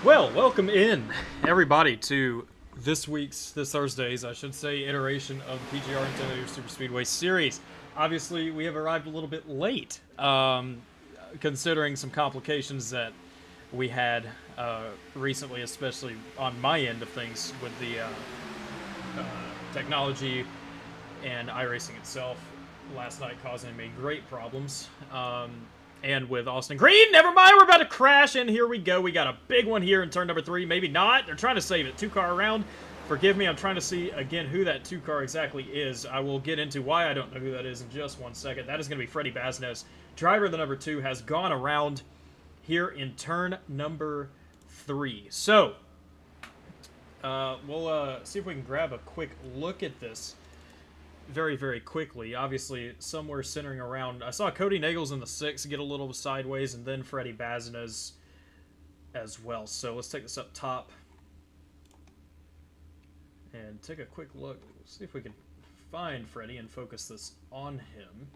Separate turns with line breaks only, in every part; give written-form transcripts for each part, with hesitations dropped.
Well, welcome in, everybody, to this Thursday's, I should say, iteration of the PGR Intimidator Superspeedway Series. Obviously, we have arrived a little bit late, considering some complications that we had recently, especially on my end of things with the technology and iRacing itself last night causing me great problems. And with Austin Green, never mind, we're about to crash, and here we go. We got a big one here in turn number 3, maybe not. They're trying to save it. 2-car around. Forgive me, I'm trying to see, again, who that 2-car exactly is. I will get into why I don't know who that is in just one second. That is going to be Freddie Basnes. Driver of the number 2 has gone around here in turn number 3. So, we'll see if we can grab a quick look at this very, very quickly. Obviously, somewhere centering around. I saw Cody Nagels in the 6 get a little sideways, and then Freddie Basnes as well. So let's take this up top and take a quick look. See if we can find Freddie and focus this on him.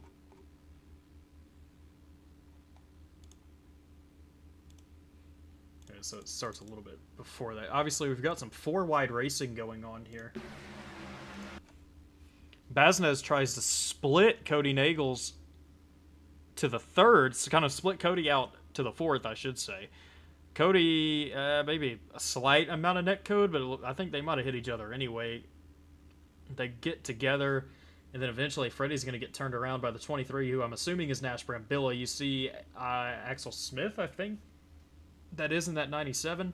Okay, so it starts a little bit before that. Obviously, we've got some 4-wide racing going on here. Basnes tries to split Cody Nagels to the 3rd, so kind of split Cody out to the 4th, I should say. Cody, maybe a slight amount of net code, but I think they might have hit each other anyway. They get together, and then eventually Freddie's going to get turned around by the 23, who I'm assuming is Nash Brambilla. You see Axel Smith, I think that is in that 97.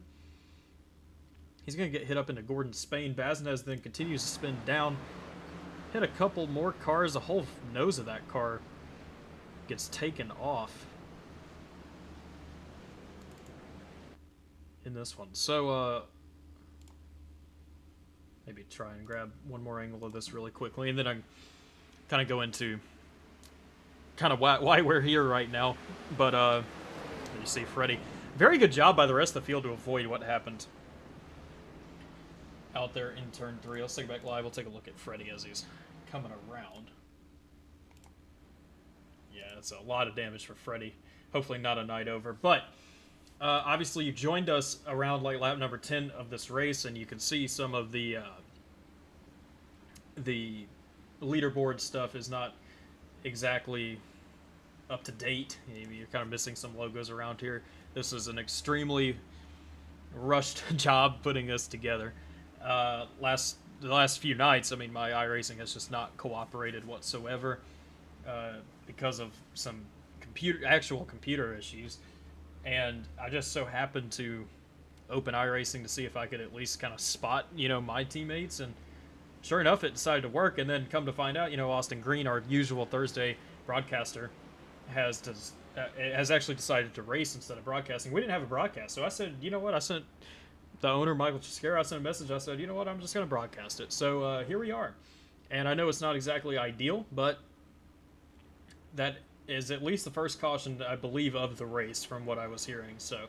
He's going to get hit up into Gordon Spain. Basnes then continues to spin down. Hit a couple more cars. The whole nose of that car gets taken off in this one. So, maybe try and grab one more angle of this really quickly, and then I kind of go into kind of why we're here right now. But, you see Freddie. Very good job by the rest of the field to avoid what happened out there in turn 3. Let's take it back live. We'll take a look at Freddie as he's coming around. Yeah, that's a lot of damage for Freddie. Hopefully not a night over. But obviously you joined us around like lap number 10 of this race, and you can see some of the leaderboard stuff is not exactly up to date. You're kind of missing some logos around here. This is an extremely rushed job putting this together. The last few nights, I mean, my iRacing has just not cooperated whatsoever because of some actual computer issues, and I just so happened to open iRacing to see if I could at least kind of spot, my teammates, and sure enough, it decided to work. And then come to find out, Austin Green, our usual Thursday broadcaster, has actually decided to race instead of broadcasting. We didn't have a broadcast, so I said, you know what, I sent the owner, Michael Chiscara, I sent a message. I said, you know what, I'm just going to broadcast it. So here we are. And I know it's not exactly ideal, but that is at least the first caution, I believe, of the race from what I was hearing. So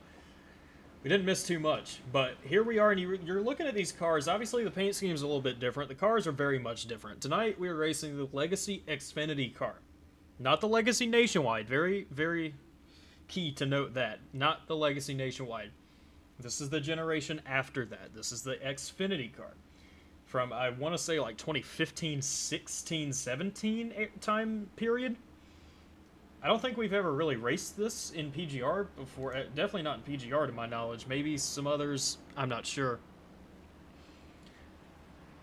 we didn't miss too much. But here we are, and you're looking at these cars. Obviously, the paint scheme is a little bit different. The cars are very much different. Tonight, we are racing the Legacy Xfinity car. Not the Legacy Nationwide. Very, very key to note that. Not the Legacy Nationwide. This is the generation after that. This is the Xfinity car. From, I want to say, like 2015, 16, 17 time period. I don't think we've ever really raced this in PGR before. Definitely not in PGR to my knowledge. Maybe some others. I'm not sure.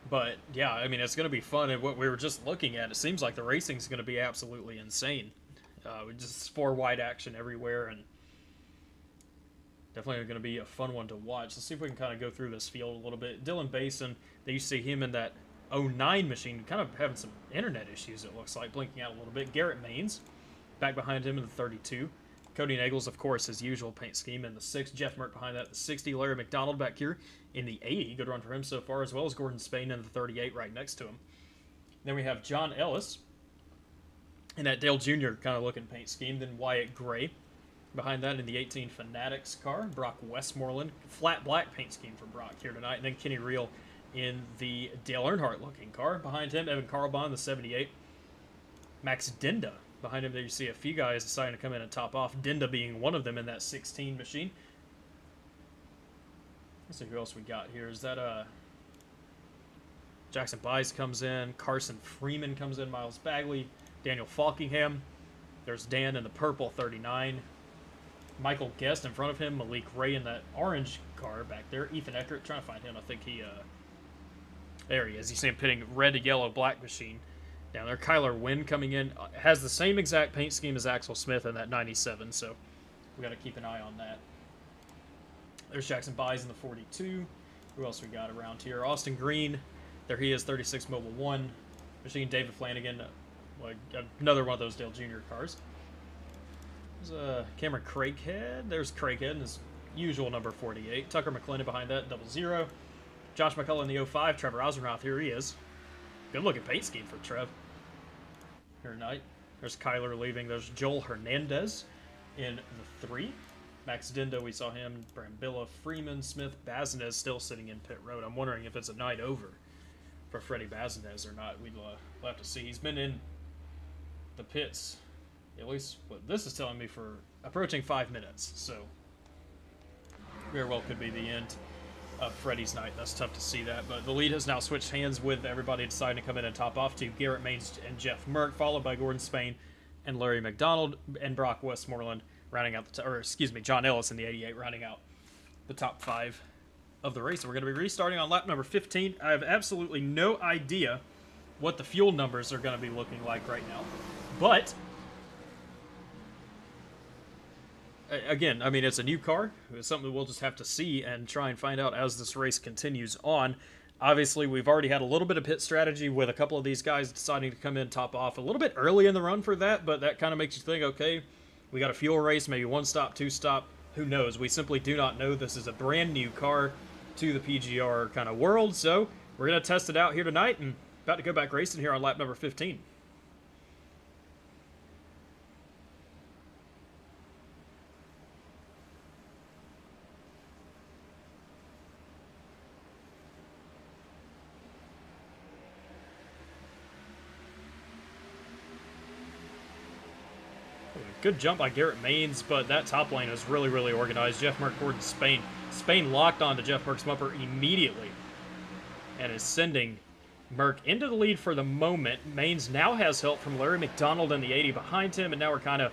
But, yeah, I mean, it's going to be fun. And what we were just looking at, it seems like the racing is going to be absolutely insane. Just 4-wide action everywhere, and definitely going to be a fun one to watch. Let's see if we can kind of go through this field a little bit. Dylan Basin, they used to see him in that 09 machine, kind of having some internet issues, it looks like, blinking out a little bit. Garrett Maines, back behind him in the 32. Cody Nagels, of course, his usual paint scheme in the 6. Jeff Merck behind that, the 60. Larry McDonald back here in the 80. Good run for him so far, as well as Gordon Spain in the 38 right next to him. Then we have John Ellis in that Dale Jr. kind of looking paint scheme. Then Wyatt Gray behind that in the 18 Fanatics car. Brock Westmoreland, flat black paint scheme for Brock here tonight. And then Kenny Reel in the Dale Earnhardt looking car. Behind him, Evan Carlbon, the 78. Max Dinda behind him. There you see a few guys deciding to come in and top off. Dinda being one of them in that 16 machine. Let's see who else we got here. Is that Jackson Bice comes in, Carson Freeman comes in, Miles Bagley, Daniel Falkingham. There's Dan in the purple 39. Michael Guest in front of him, Malik Ray in that orange car back there. Ethan Eckert, trying to find him. I think he, there he is. You see him pitting red to yellow black machine down there. Kyler Wynn coming in, has the same exact paint scheme as Axel Smith in that 97, so we got to keep an eye on that. There's Jackson Bies in the 42. Who else we got around here? Austin Green. There he is, 36 Mobile 1. Machine David Flanagan. Another one of those Dale Jr. cars. There's Cameron Craighead. There's Craighead in his usual number 48. Tucker McClendon behind that, 00. Josh McCullough in the 05. Trevor Eisenroth, here he is. Good looking paint scheme for Trev here tonight. There's Kyler leaving. There's Joel Hernandez in the 3. Max Dindo, we saw him. Brambilla, Freeman, Smith, Bazinez still sitting in pit road. I'm wondering if it's a night over for Freddie Bazinez or not. We'll have to see. He's been in the pits, at least what this is telling me, for approaching 5 minutes. So very well could be the end of Freddie's night. That's tough to see that. But the lead has now switched hands with everybody deciding to come in and top off to Garrett Maines and Jeff Merck, followed by Gordon Spain and Larry McDonald and Brock Westmoreland rounding out John Ellis in the 88 rounding out the top 5 of the race. So we're going to be restarting on lap number 15. I have absolutely no idea what the fuel numbers are going to be looking like right now. But again, I mean, it's a new car. It's something we'll just have to see and try and find out as this race continues on. Obviously, we've already had a little bit of pit strategy with a couple of these guys deciding to come in top off a little bit early in the run for that, but that kind of makes you think, okay, we got a fuel race, maybe 1 stop, 2 stop. Who knows? We simply do not know. This is a brand new car to the PGR kind of world, so we're going to test it out here tonight and about to go back racing here on lap number 15. Good jump by Garrett Maines, but that top lane was really, really organized. Jeff Merck, Gordon Spain. Spain locked onto Jeff Merck's bumper immediately and is sending Merck into the lead for the moment. Maines now has help from Larry McDonald in the 80 behind him, and now we're kind of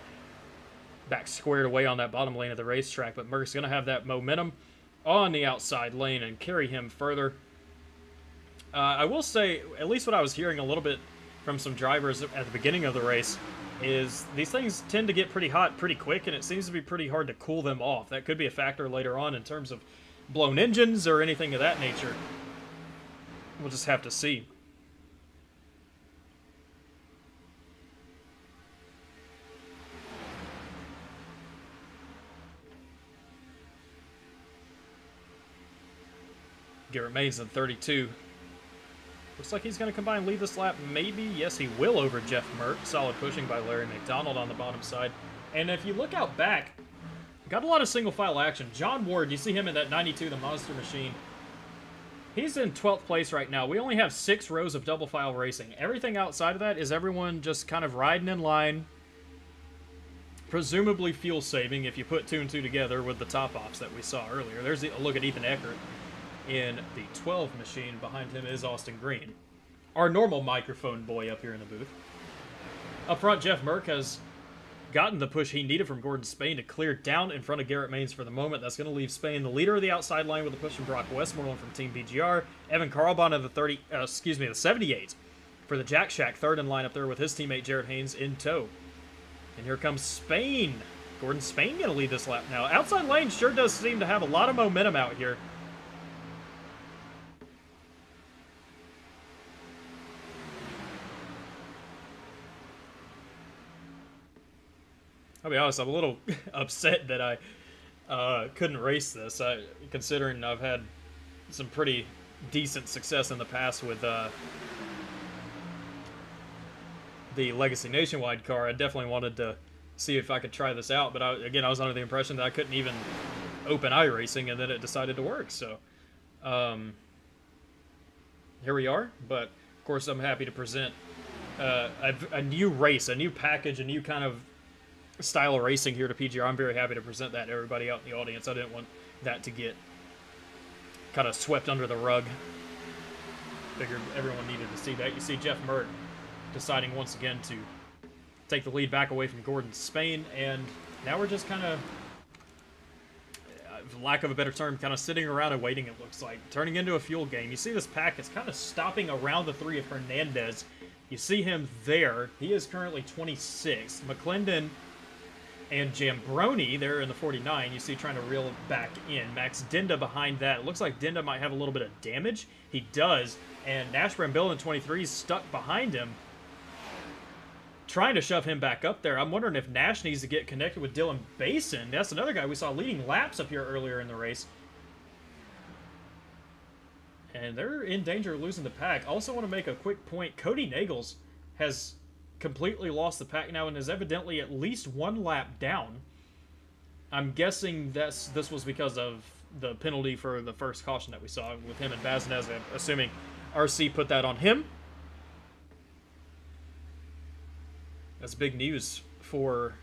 back squared away on that bottom lane of the racetrack, but Merck's going to have that momentum on the outside lane and carry him further. I will say, at least what I was hearing a little bit from some drivers at the beginning of the race, is these things tend to get pretty hot pretty quick, and it seems to be pretty hard to cool them off. That could be a factor later on in terms of blown engines or anything of that nature. We'll just have to see. Garrett Maines in 32. Looks like he's going to combine lead this lap. Maybe. Yes, he will over Jeff Merck. Solid pushing by Larry McDonald on the bottom side. And if you look out back, got a lot of single file action. John Ward, you see him in that 92, the Monster Machine. He's in 12th place right now. We only have 6 rows of double file racing. Everything outside of that is everyone just kind of riding in line. Presumably fuel saving if you put 2 and 2 together with the top offs that we saw earlier. There's a look at Ethan Eckert in the 12 machine. Behind him is Austin Green, our normal microphone boy up here in the booth. Up front, Jeff Merck has gotten the push he needed from Gordon Spain to clear down in front of Garrett Maines for the moment. That's going to leave Spain the leader of the outside line with a push from Brock Westmoreland from Team PGR. Evan Carlbon of the the 78 for the Jack Shack, third in line up there with his teammate Jared Haynes in tow. And here comes Spain. Gordon Spain going to lead this lap now. Outside lane sure does seem to have a lot of momentum out here. I'll be honest, I'm a little upset that I couldn't race this, considering I've had some pretty decent success in the past with the Legacy Nationwide car. I definitely wanted to see if I could try this out, but again, I was under the impression that I couldn't even open iRacing, and then it decided to work. So here we are, but of course I'm happy to present a new race, a new package, a new kind of style of racing here to PGR. I'm very happy to present that to everybody out in the audience. I didn't want that to get kind of swept under the rug. Figured everyone needed to see that. You see Jeff Mert deciding once again to take the lead back away from Gordon Spain, and now we're just kind of, for lack of a better term, kind of sitting around and waiting, it looks like. Turning into a fuel game. You see this pack is kind of stopping around the 3 of Hernandez. You see him there. He is currently 26. McClendon and Jambroni, they're in the 49. You see trying to reel it back in. Max Dinda behind that. It looks like Dinda might have a little bit of damage. He does. And Nash Brambill in 23 is stuck behind him, trying to shove him back up there. I'm wondering if Nash needs to get connected with Dylan Basin. That's another guy we saw leading laps up here earlier in the race. And they're in danger of losing the pack. Also want to make a quick point. Cody Nagels has completely lost the pack now and is evidently at least 1 lap down. I'm guessing this was because of the penalty for the first caution that we saw with him and Bazinez. I'm assuming RC put that on him. That's big news for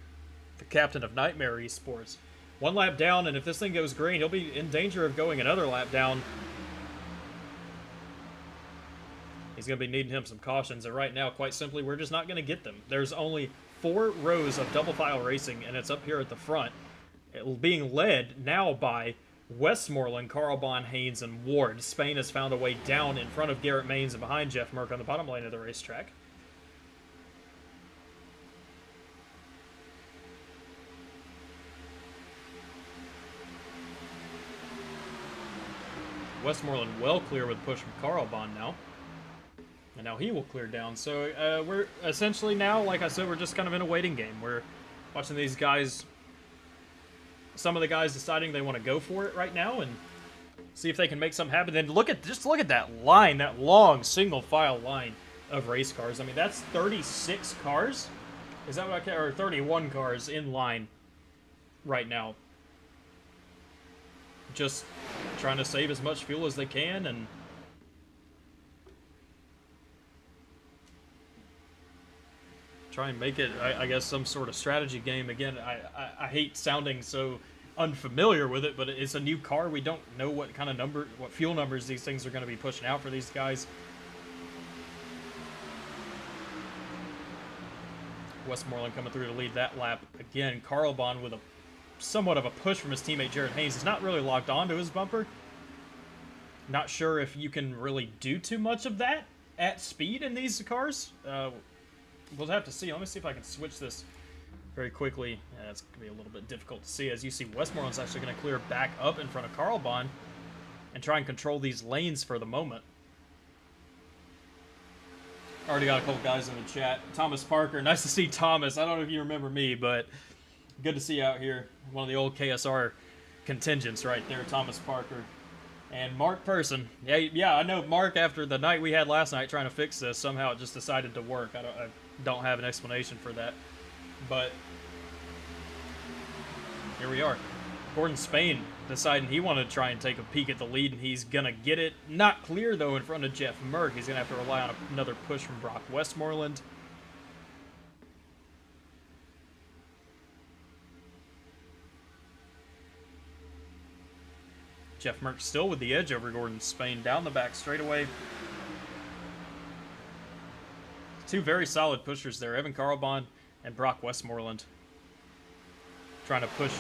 the captain of Nightmare Esports. 1 lap down, and if this thing goes green, he'll be in danger of going another lap down. He's going to be needing him some cautions, and right now, quite simply, we're just not going to get them. There's only 4 rows of double file racing, and it's up here at the front. It being led now by Westmoreland, Carl Bond, Haynes, and Ward. Spain has found a way down in front of Garrett Maines and behind Jeff Merck on the bottom lane of the racetrack. Westmoreland well clear with push from Carl Bond now. And now he will clear down. So we're essentially now, like I said, we're just kind of in a waiting game. We're watching these guys, some of the guys deciding they want to go for it right now and see if they can make something happen. Then just look at that line, that long single file line of race cars. I mean, that's 36 cars. Is that what I can, or 31 cars in line right now. Just trying to save as much fuel as they can and try and make it, I guess, some sort of strategy game. Again, I hate sounding so unfamiliar with it, but it's a new car. We don't know what kind of what fuel numbers these things are going to be pushing out for these guys. Westmoreland coming through to lead that lap. Again, Carl Bond with a somewhat of a push from his teammate Jared Haynes. He's not really locked onto his bumper. Not sure if you can really do too much of that at speed in these cars. We'll have to see. Let me see if I can switch this very quickly. Yeah, it's going to be a little bit difficult to see. As you see, Westmoreland's actually going to clear back up in front of Carl Bond and try and control these lanes for the moment. Already got a couple guys in the chat. Thomas Parker. Nice to see Thomas. I don't know if you remember me, but good to see you out here. One of the old KSR contingents right there, Thomas Parker. And Mark Person. Yeah, I know Mark, after the night we had last night trying to fix this, somehow it just decided to work. I don't have an explanation for that. But here we are. Gordon Spain deciding he wanted to try and take a peek at the lead, and he's going to get it. Not clear, though, in front of Jeff Merck. He's going to have to rely on another push from Brock Westmoreland. Jeff Merck still with the edge over Gordon Spain down the back straightaway. 2 very solid pushers there, Evan Carlbond and Brock Westmoreland, trying to push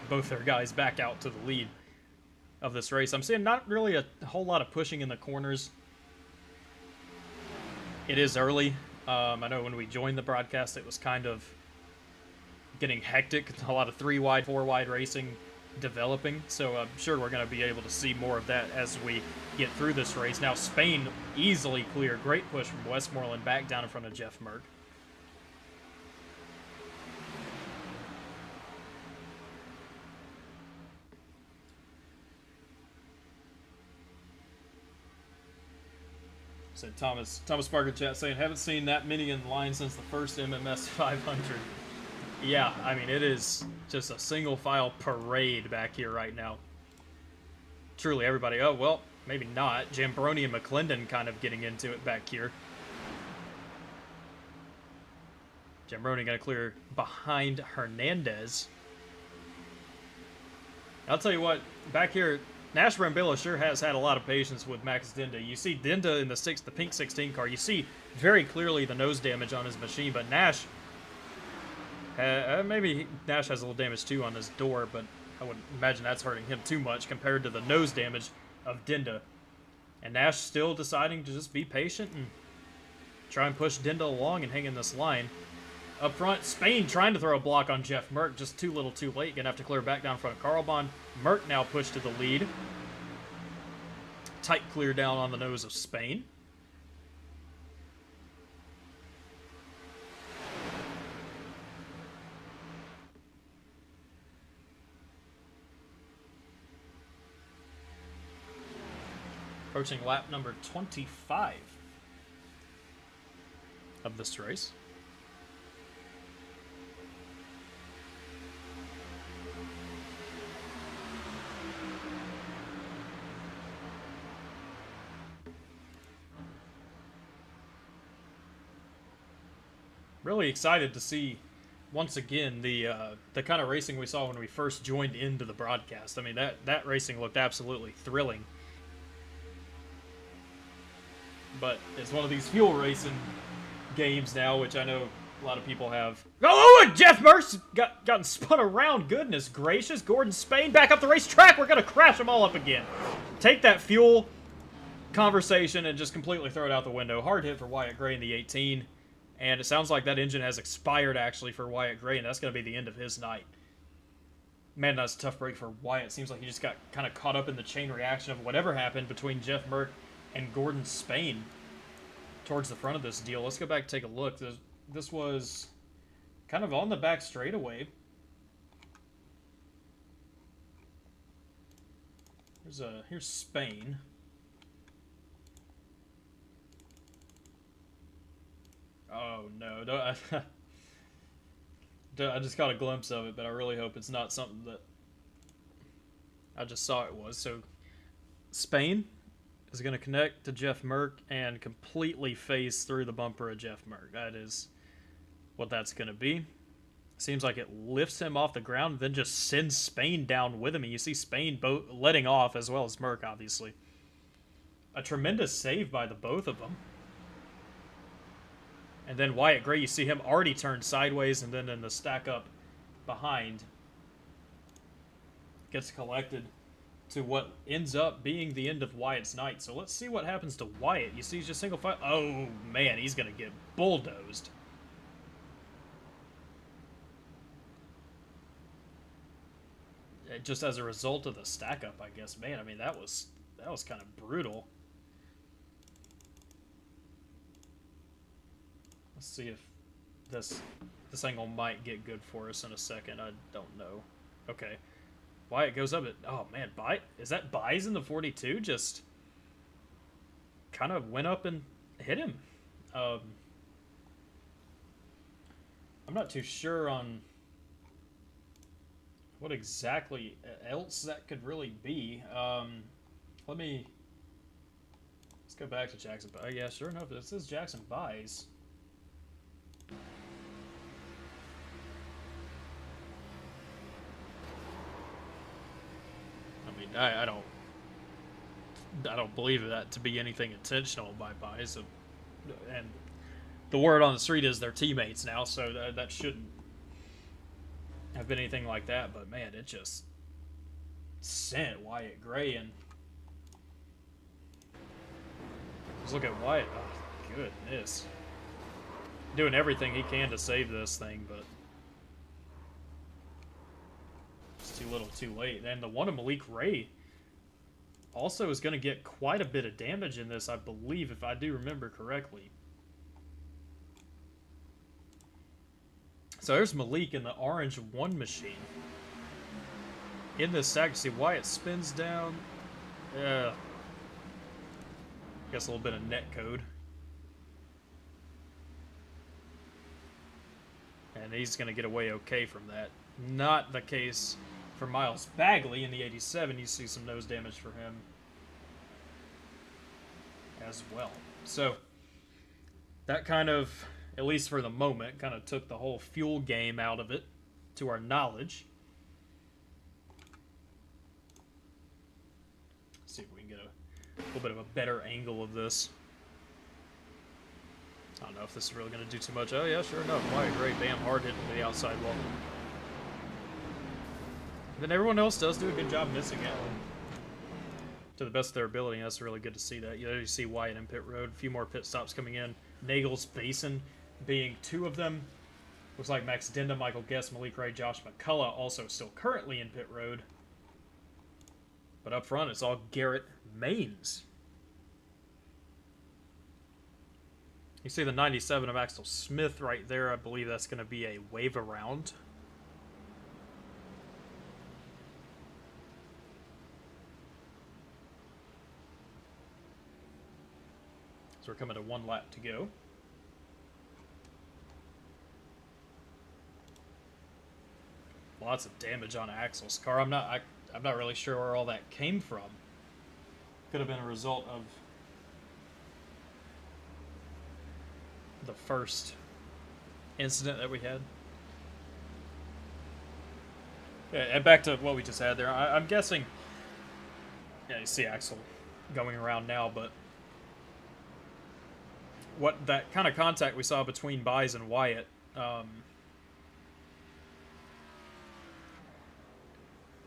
both their guys back out to the lead of this race. I'm seeing not really a whole lot of pushing in the corners. It is early. I know when we joined the broadcast, it was kind of getting hectic. A lot of 3-wide, 4-wide racing developing, so I'm sure we're going to be able to see more of that as we get through this race. Now Spain easily clear. Great push from Westmoreland back down in front of Jeff Merck. Said Thomas Parker chat saying, haven't seen that many in line since the first MMS 500. Yeah, I mean, it is just a single file parade back here right now. Truly everybody, oh, well, maybe not. Jambroni and McClendon kind of getting into it back here. Jambroni going to clear behind Hernandez. I'll tell you what, back here, Nash Brambilla sure has had a lot of patience with Max Dinda. You see Dinda in the pink 16 car. You see very clearly the nose damage on his machine, but Nash, maybe Nash has a little damage too on his door, but I would imagine that's hurting him too much compared to the nose damage of Dinda. And Nash still deciding to just be patient and try and push Dinda along and hang in this line. Up front, Spain trying to throw a block on Jeff Merck, just too little too late. Gonna have to clear back down in front of Carlbahn. Merck now pushed to the lead. Tight clear down on the nose of Spain. Approaching lap number 25 of this race. Really excited to see once again the kind of racing we saw when we first joined into the broadcast. I mean, that racing looked absolutely thrilling. But it's one of these fuel racing games now, which I know a lot of people have. Oh, Jeff Merck's gotten spun around. Goodness gracious. Gordon Spain back up the racetrack. We're going to crash them all up again. Take that fuel conversation and just completely throw it out the window. Hard hit for Wyatt Gray in the 18. And it sounds like that engine has expired, actually, for Wyatt Gray, and that's going to be the end of his night. Man, that's a tough break for Wyatt. Seems like he just got kind of caught up in the chain reaction of whatever happened between Jeff Merck and Gordon Spain towards the front of this deal. Let's go back and take a look. This was kind of on the back straightaway. Here's Spain. Oh, no. I just got a glimpse of it, but I really hope it's not something that I just saw it was. So, Spain is going to connect to Jeff Merck and completely phase through the bumper of Jeff Merck. That is what that's going to be. Seems like it lifts him off the ground and then just sends Spain down with him. And you see Spain letting off as well as Merck, obviously. A tremendous save by the both of them. And then Wyatt Gray, you see him already turned sideways, and then in the stack up behind, gets collected to what ends up being the end of Wyatt's night. So let's see what happens to Wyatt. You see he's just single file. Oh, man, he's going to get bulldozed. Just as a result of the stack up, I guess. Man, I mean, that was kind of brutal. Let's see if this angle might get good for us in a second. I don't know. Okay. Wyatt goes up at... Oh, man. Is that Buys in the 42? Just kind of went up and hit him. I'm not too sure on what exactly else that could really be. Let's go back to Jackson. Yeah, sure enough, it says Jackson Buys. I mean, I don't believe that to be anything intentional by Buys, and the word on the street is they're teammates now, so that shouldn't have been anything like that. But man, it just sent Wyatt Gray, and just look at Wyatt. Oh, goodness. Doing everything he can to save this thing, but it's too little too late. And the one of Malik Ray also is going to get quite a bit of damage in this, I believe, if I do remember correctly. So there's Malik in the orange 1 machine. In this stack, you see Wyatt spins down. Guess a little bit of net code. And he's going to get away okay from that. Not the case for Miles Bagley in the 87. You see some nose damage for him as well. So that kind of, at least for the moment, kind of took the whole fuel game out of it, to our knowledge. see if we can get a little bit of a better angle of this. I don't know if this is really going to do too much. Oh, yeah, sure enough. Wyatt Gray, bam, hard hitting the outside wall. Then everyone else does do a good job missing it to the best of their ability. That's really good to see that. You see Wyatt in pit road. A few more pit stops coming in. Nagel's Basin being 2 of them. Looks like Max Dinda, Michael Guest, Malik Ray, Josh McCullough also still currently in pit road. But up front, it's all Garrett Maines. You see the 97 of Axel Smith right there. I believe that's going to be a wave around. So we're coming to 1 lap to go. Lots of damage on Axel's car. I'm not really sure where all that came from. Could have been a result of the first incident that we had. Yeah, and back to what we just had there. I'm guessing. Yeah, you see Axel going around now, but what that kind of contact we saw between Buys and Wyatt.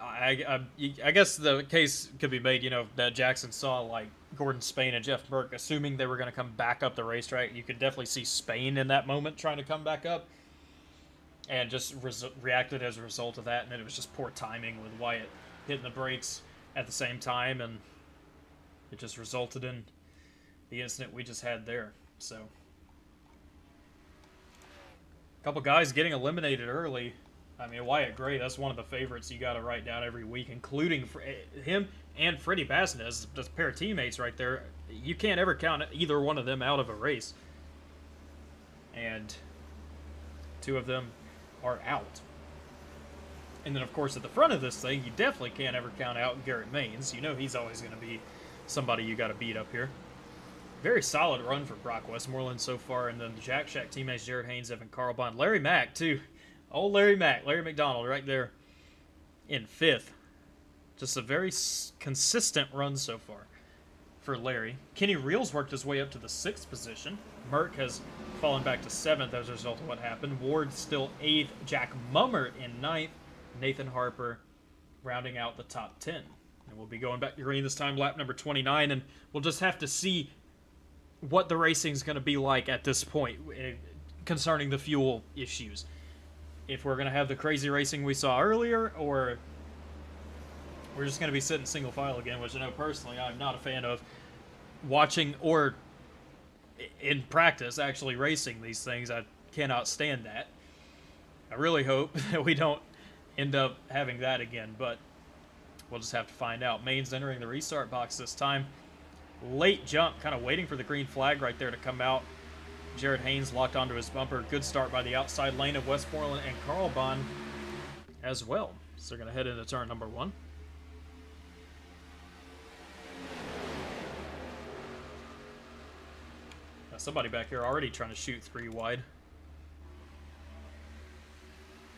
I guess the case could be made, you know, that Jackson saw, like, Gordon Spain and Jeff Burke, assuming they were going to come back up the racetrack. You could definitely see Spain in that moment trying to come back up, and just reacted as a result of that, and then it was just poor timing with Wyatt hitting the brakes at the same time, and it just resulted in the incident we just had there. So, a couple guys getting eliminated early. I mean, Wyatt Gray, that's one of the favorites you got to write down every week, including him and Freddie Basnez, just a pair of teammates right there. You can't ever count either one of them out of a race. And 2 of them are out. And then, of course, at the front of this thing, you definitely can't ever count out Garrett Maines. You know he's always going to be somebody you got to beat up here. Very solid run for Brock Westmoreland so far. And then the Jack Shack teammates, Jared Haynes, Evan Carlbond, Larry Mack, too. Old Larry Mack, Larry McDonald right there in 5th. Just a very consistent run so far for Larry. Kenny Reels worked his way up to the 6th position. Merck has fallen back to 7th as a result of what happened. Ward still 8th. Jack Mummert in 9th. Nathan Harper rounding out the top 10. And we'll be going back to green this time, lap number 29, and we'll just have to see what the racing is going to be like at this point concerning the fuel issues. If we're going to have the crazy racing we saw earlier, or we're just going to be sitting single file again, which I know personally I'm not a fan of watching or in practice actually racing these things. I cannot stand that. I really hope that we don't end up having that again, but we'll just have to find out. Maine's entering the restart box this time. Late jump, kind of waiting for the green flag right there to come out. Jared Haynes locked onto his bumper. Good start by the outside lane of Westmoreland and Carlbond as well. So they're going to head into turn number 1. Now somebody back here already trying to shoot 3 wide.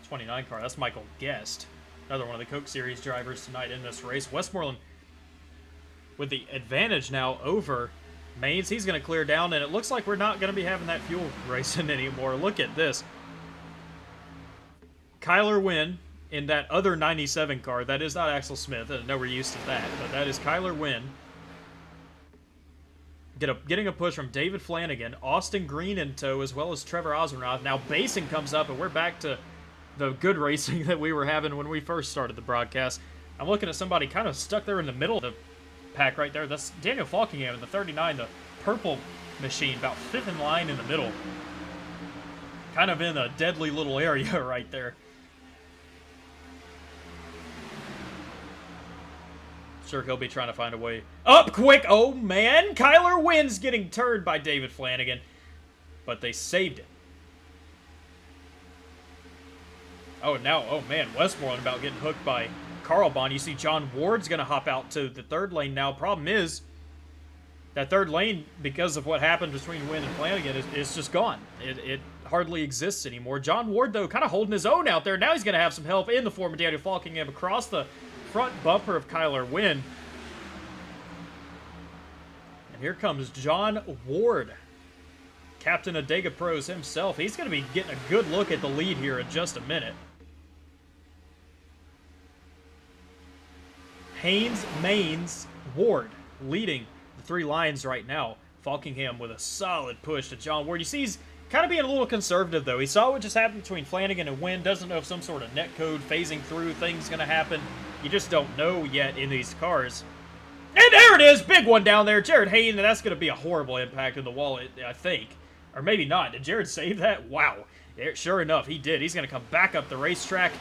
29 car, that's Michael Guest. Another one of the Coke Series drivers tonight in this race. Westmoreland with the advantage now over Maines. He's going to clear down, and it looks like we're not going to be having that fuel racing anymore. Look at this. Kyler Wynn in that other 97 car. That is not Axel Smith. I know we're used to that, but that is Kyler Wynn. Getting a push from David Flanagan, Austin Green in tow, as well as Trevor Osmanoff. Now Basin comes up, and we're back to the good racing that we were having when we first started the broadcast. I'm looking at somebody kind of stuck there in the middle of the pack right there. That's Daniel Falkingham in the 39, the purple machine, about 5th in line in the middle. Kind of in a deadly little area right there. Sure, he'll be trying to find a way up quick. Oh, man. Kyler Wynn's getting turned by David Flanagan, but they saved it. Oh, now, oh, man, Westmoreland about getting hooked by Carlbond. You see John Ward's going to hop out to the 3rd lane now. Problem is, that 3rd lane, because of what happened between Wynn and Flanagan, is just gone. It hardly exists anymore. John Ward, though, kind of holding his own out there. Now he's going to have some help in the form of Daniel Falkingham across the front bumper of Kyler Wynn. here comes John Ward, captain of Dega Pros himself. He's going to be getting a good look at the lead here in just a minute. Haynes, Maines, Ward leading the three lines right now. Falkingham with a solid push to John Ward. You see he's kind of being a little conservative, though. He saw what just happened between Flanagan and Wynn. Doesn't know if some sort of net code phasing through thing's going to happen. You just don't know yet in these cars. And there it is! Big one down there. Jared Hayden, and that's going to be a horrible impact in the wall, I think. Or maybe not. Did Jared save that? Wow. Sure enough, he did. He's going to come back up the racetrack.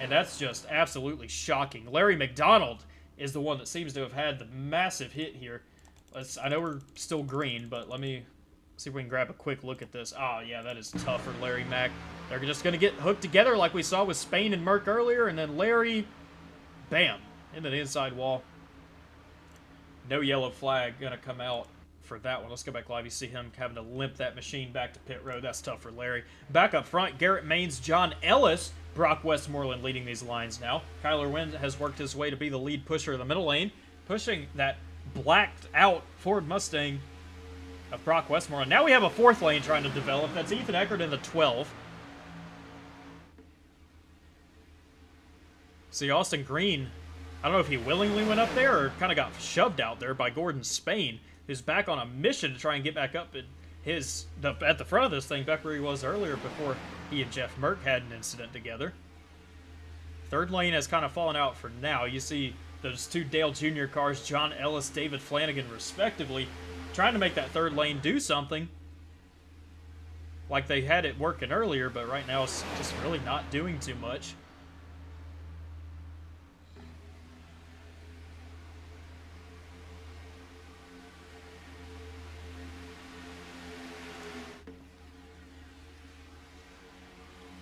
And that's just absolutely shocking. Larry McDonald is the one that seems to have had the massive hit here. I know we're still green, but let me see if we can grab a quick look at this. Oh, yeah, that is tough for Larry Mack. They're just going to get hooked together like we saw with Spain and Merck earlier, and then Larry, bam, into the inside wall. No yellow flag going to come out for that one. Let's go back live. You see him having to limp that machine back to pit road. That's tough for Larry. Back up front, Garrett Maines, John Ellis, Brock Westmoreland leading these lines now. Kyler Wynn has worked his way to be the lead pusher of the middle lane, pushing that blacked out Ford Mustang of Brock Westmoreland. Now we have a fourth lane trying to develop. That's Ethan Eckert in the 12. See, Austin Green, I don't know if he willingly went up there or kind of got shoved out there by Gordon Spain, who's back on a mission to try and get back up at the front of this thing, back where he was earlier before he and Jeff Merck had an incident together. Third lane has kind of fallen out for now. You see those two Dale Jr. cars, John Ellis, David Flanagan, respectively, trying to make that third lane do something like they had it working earlier, but right now it's just really not doing too much.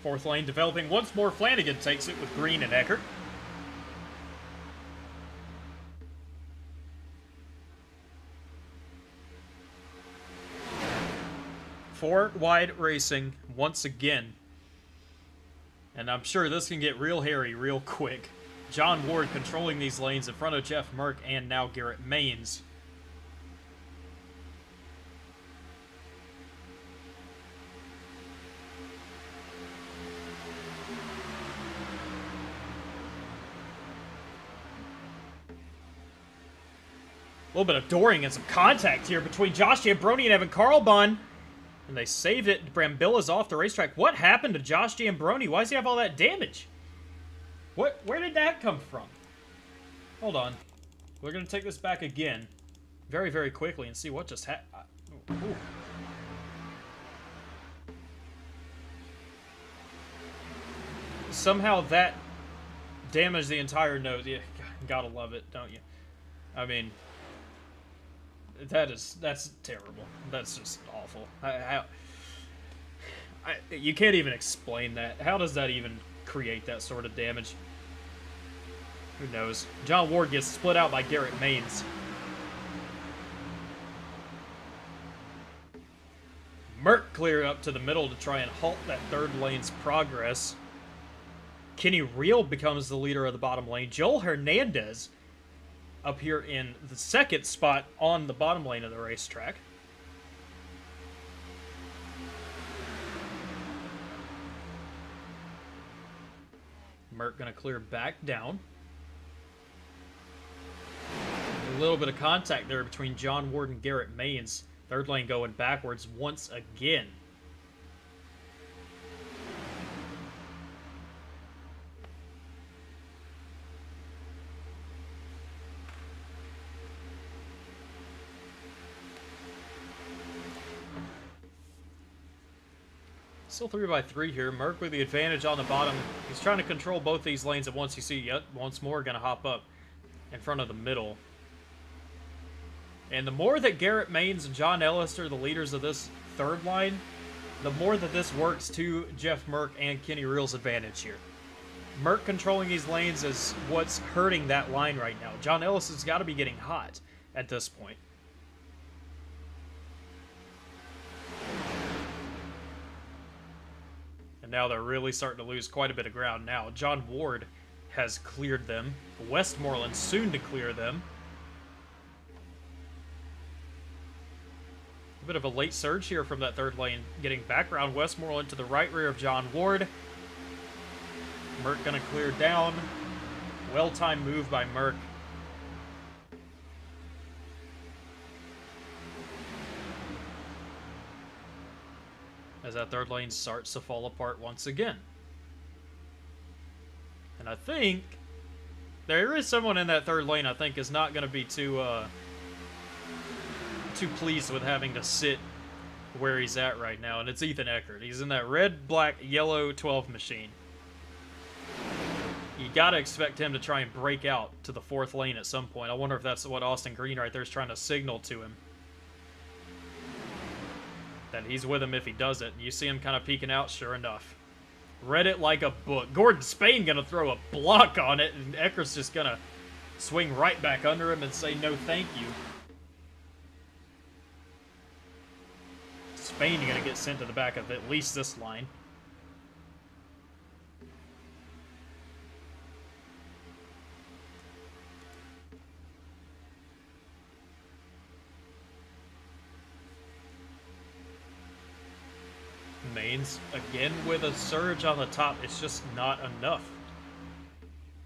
Fourth lane developing once more. Flanagan takes it with Green and Eckert. Four wide racing once again. And I'm sure this can get real hairy real quick. John Ward controlling these lanes in front of Jeff Merck and now Garrett Maines. A little bit of dooring and some contact here between Josh Giambroni and Evan Carlbon. And they saved it. Brambilla's off the racetrack. What happened to Josh Giambroni? Why does he have all that damage? Where did that come from? Hold on. We're going to take this back again very, very quickly and see what just happened. Somehow that damaged the entire nose. Yeah, gotta love it, don't you? I mean, that's terrible. That's just awful. You can't even explain that. How does that even create that sort of damage? Who knows? John Ward gets split out by Garrett Maines. Merck clear up to the middle to try and halt that third lane's progress. Kenny Reel becomes the leader of the bottom lane. Joel Hernandez up here in the second spot on the bottom lane of the racetrack. Merck going to clear back down. A little bit of contact there between John Ward and Garrett Maines. Third lane going backwards once again. Still 3x3 here. Merck with the advantage on the bottom. He's trying to control both these lanes at once. You see, yet once more going to hop up in front of the middle. And the more that Garrett Maines and John Ellis are the leaders of this third line, the more that this works to Jeff Merck and Kenny Reel's advantage here. Merck controlling these lanes is what's hurting that line right now. John Ellis has got to be getting hot at this point. Now they're really starting to lose quite a bit of ground now. John Ward has cleared them. Westmoreland soon to clear them. A bit of a late surge here from that third lane, getting back around Westmoreland to the right rear of John Ward. Merck gonna clear down. Well-timed move by Merck. As that third lane starts to fall apart once again. And I think there is someone in that third lane I think is not going to be too pleased with having to sit where he's at right now, and it's Ethan Eckert. He's in that red, black, yellow 12 machine. You got to expect him to try and break out to the fourth lane at some point. I wonder if that's what Austin Green right there is trying to signal to him. That he's with him if he does it. You see him kind of peeking out, sure enough. Read it like a book. Gordon Spain going to throw a block on it, and Eckert's just going to swing right back under him and say no thank you. Spain going to get sent to the back of at least this line. Mains again with a surge on the top. It's just not enough.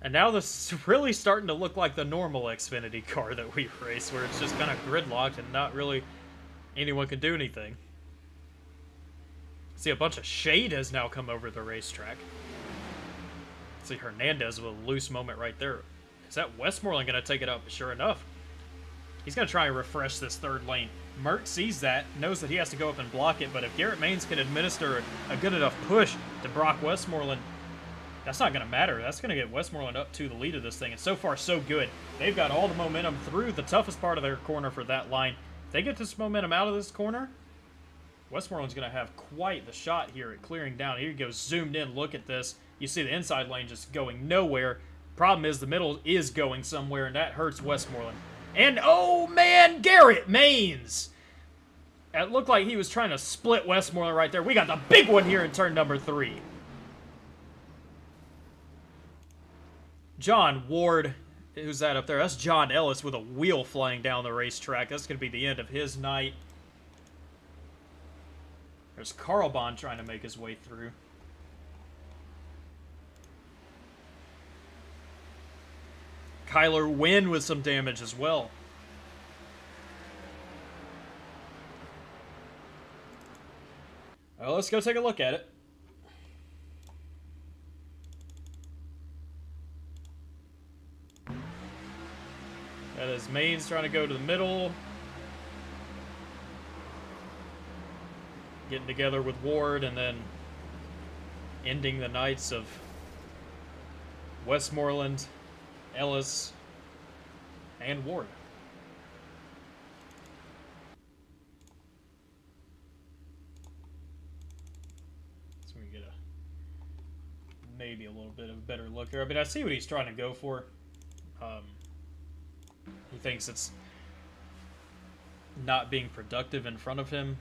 And now this is really starting to look like the normal Xfinity car that we race, where it's just kind of gridlocked and not really anyone can do anything. See, a bunch of shade has now come over the racetrack. See, Hernandez with a loose moment right there. Is that Westmoreland going to take it up? Sure enough. He's going to try and refresh this third lane. Mert sees that, knows that he has to go up and block it, but if Garrett Maines can administer a good enough push to Brock Westmoreland, that's not going to matter. That's going to get Westmoreland up to the lead of this thing, and so far, so good. They've got all the momentum through the toughest part of their corner for that line. If they get this momentum out of this corner, Westmoreland's going to have quite the shot here at clearing down. Here he goes, zoomed in, look at this. You see the inside lane just going nowhere. Problem is the middle is going somewhere, and that hurts Westmoreland. And, oh, man, Garrett Maines! It looked like he was trying to split Westmoreland right there. We got the big one here in turn number 3. John Ward, who's that up there? That's John Ellis with a wheel flying down the racetrack. That's going to be the end of his night. There's Carl Bond trying to make his way through. Kyler Wynn with some damage as well. Well, let's go take a look at it. That is Maines trying to go to the middle. Getting together with Ward and then ending the nights of Westmoreland, Ellis, and Ward. So we get maybe a little bit of a better look here. I mean, I see what he's trying to go for. He thinks it's not being productive in front of him.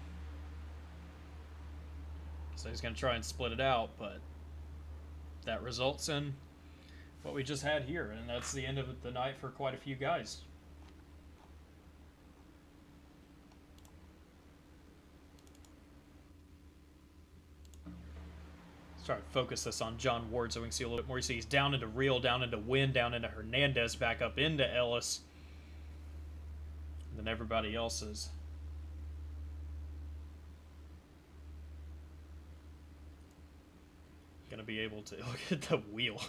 So he's going to try and split it out, but that results in what we just had here, and that's the end of the night for quite a few guys. Let's try to focus this on John Ward so we can see a little bit more. You see he's down into Real, down into Wynn, down into Hernandez, back up into Ellis. And then everybody else is going to be able to look at the wheel.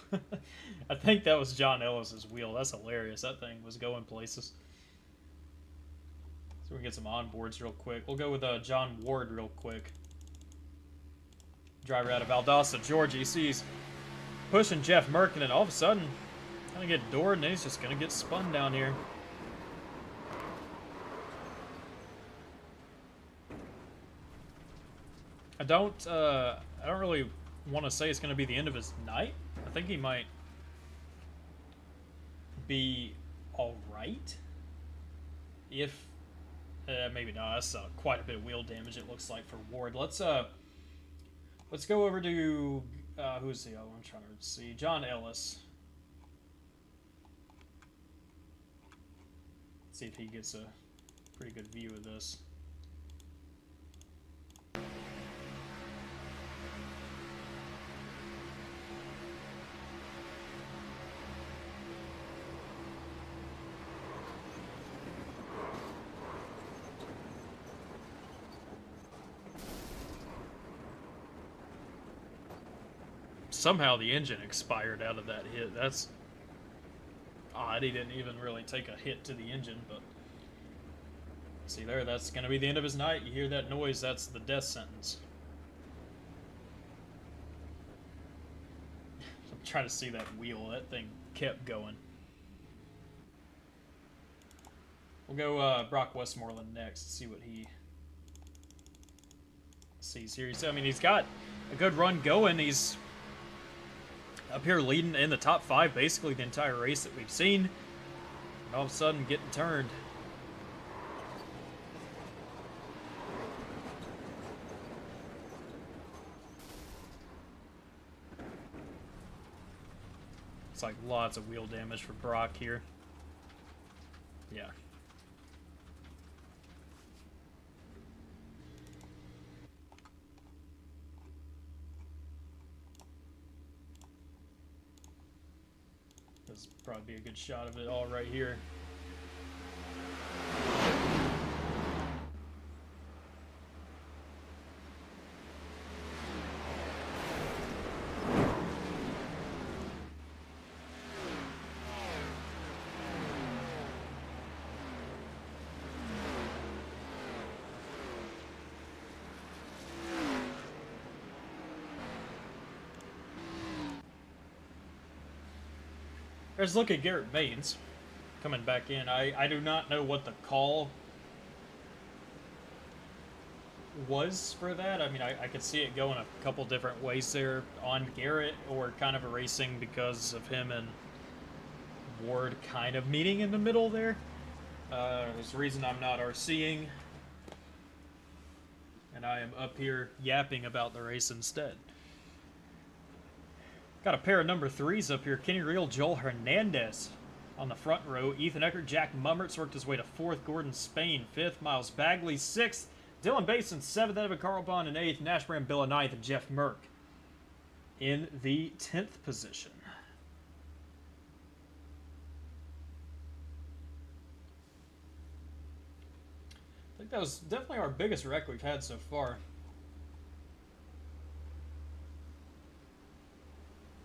I think that was John Ellis's wheel. That's hilarious. That thing was going places. So we can get some onboards real quick. We'll go with John Ward real quick. Driver out of Valdosta, Georgia. He sees pushing Jeff Merck, and then all of a sudden, kind of get doored, and then he's just going to get spun down here. I don't really want to say it's going to be the end of his night. I think he might be all right. If maybe not. That's quite a bit of wheel damage it looks like for Ward. Let's go over to who's the other one? I'm trying to see. John Ellis. See if he gets a pretty good view of this. Somehow the engine expired out of that hit. That's odd. He didn't even really take a hit to the engine, but see there, that's going to be the end of his night. You hear that noise, that's the death sentence. I'm trying to see that wheel. That thing kept going. We'll go Brock Westmoreland next, see what he sees here. I mean, he's got a good run going. He's up here leading in the top 5 basically the entire race that we've seen. And all of a sudden getting turned. It's like lots of wheel damage for Brock here. Yeah. This would probably be a good shot of it all right here. Let's look at Garrett Baines coming back in. I do not know what the call was for that. I mean, I could see it going a couple different ways there on Garrett, or kind of erasing because of him and Ward kind of meeting in the middle there. There's a reason I'm not RCing, and I am up here yapping about the race instead. Got a pair of number 3s up here. Kenny Reel, Joel Hernandez on the front row. Ethan Eckert, Jack Mummerts worked his way to 4th. Gordon Spain 5th. Miles Bagley 6th. Dylan Basin 7th. Evan Carlbon in 8th. Nash Brambilla 9th. And Jeff Merck in the 10th position. I think that was definitely our biggest wreck we've had so far.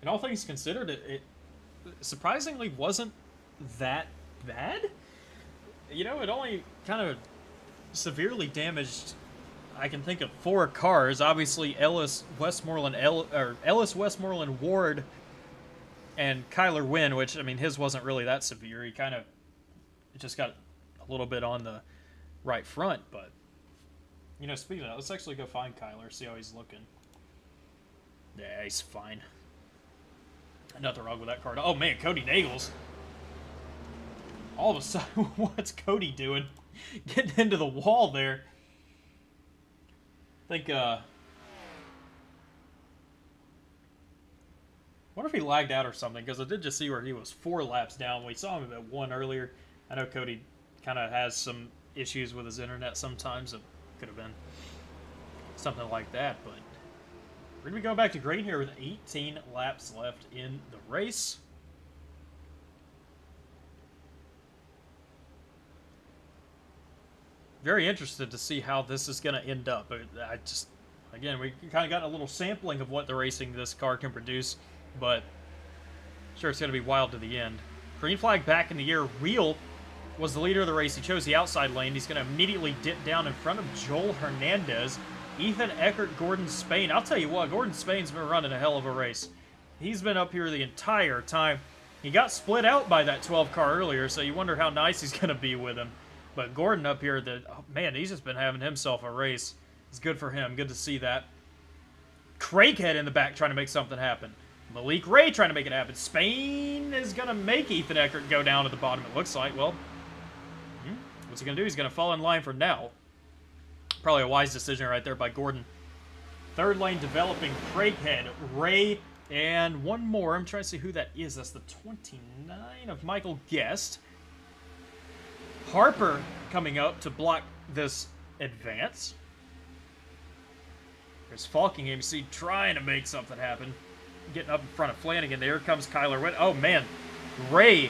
And all things considered, it surprisingly wasn't that bad. You know, it only kind of severely damaged, I can think of 4 cars. Obviously, Ellis, Westmoreland, Ward, and Kyler Wynn, which, I mean, his wasn't really that severe. He kind of just got a little bit on the right front. But, you know, speaking of that, let's actually go find Kyler, see how he's looking. Yeah, he's fine. Nothing wrong with that card. Oh, man, Cody Nagels. All of a sudden, what's Cody doing? Getting into the wall there. I think, wonder if he lagged out or something, because I did just see where he was 4 laps down. We saw him at 1 earlier. I know Cody kind of has some issues with his internet sometimes. It could have been something like that, but we're going to be going back to green here with 18 laps left in the race. Very interested to see how this is going to end up. I just, again, we kind of got a little sampling of what the racing this car can produce, but sure, it's going to be wild to the end. Green flag back in the air. Reel was the leader of the race. He chose the outside lane. He's going to immediately dip down in front of Joel Hernandez. Ethan Eckert, Gordon Spain. I'll tell you what, Gordon Spain's been running a hell of a race. He's been up here the entire time. He got split out by that 12 car earlier, so you wonder how nice he's going to be with him. But Gordon up here, oh, man, he's just been having himself a race. It's good for him. Good to see that. Craighead in the back trying to make something happen. Malik Ray trying to make it happen. Spain is going to make Ethan Eckert go down to the bottom, it looks like. Well, what's he going to do? He's going to fall in line for now. Probably a wise decision right there by Gordon. 3rd lane developing. Craighead, Ray, and one more. I'm trying to see who that is. That's the 29 of Michael Guest. Harper coming up to block this advance. There's Falkingham, you see, trying to make something happen. Getting up in front of Flanagan. There comes Kyler Witt. Oh, man. Ray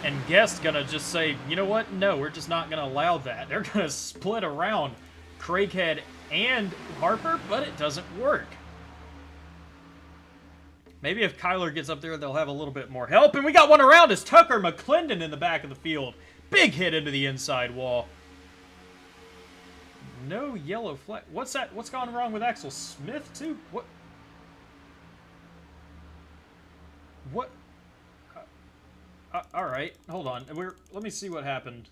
and Guest going to just say, you know what? No, we're just not going to allow that. They're going to split around Craighead and Harper, but it doesn't work. Maybe if Kyler gets up there, they'll have a little bit more help. And we got one around us. Tucker McClendon in the back of the field. Big hit into the inside wall. No yellow flag. What's that? What's gone wrong with Axel Smith, too? What? What? All right. Hold on. Let me see what happened.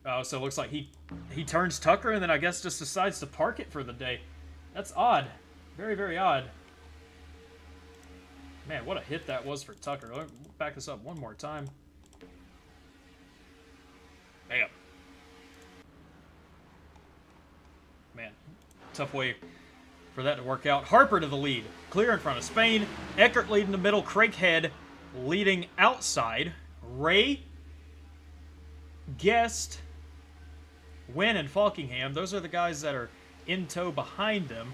Oh, so it looks like he turns Tucker and then I guess just decides to park it for the day. That's odd. Very, very odd. Man, what a hit that was for Tucker. Let me back this up one more time. Bam. Man, tough way for that to work out. Harper to the lead. Clear in front of Spain. Eckert leading the middle. Craighead leading outside. Ray, Guest, Wynn, and Falkingham. Those are the guys that are in tow behind them.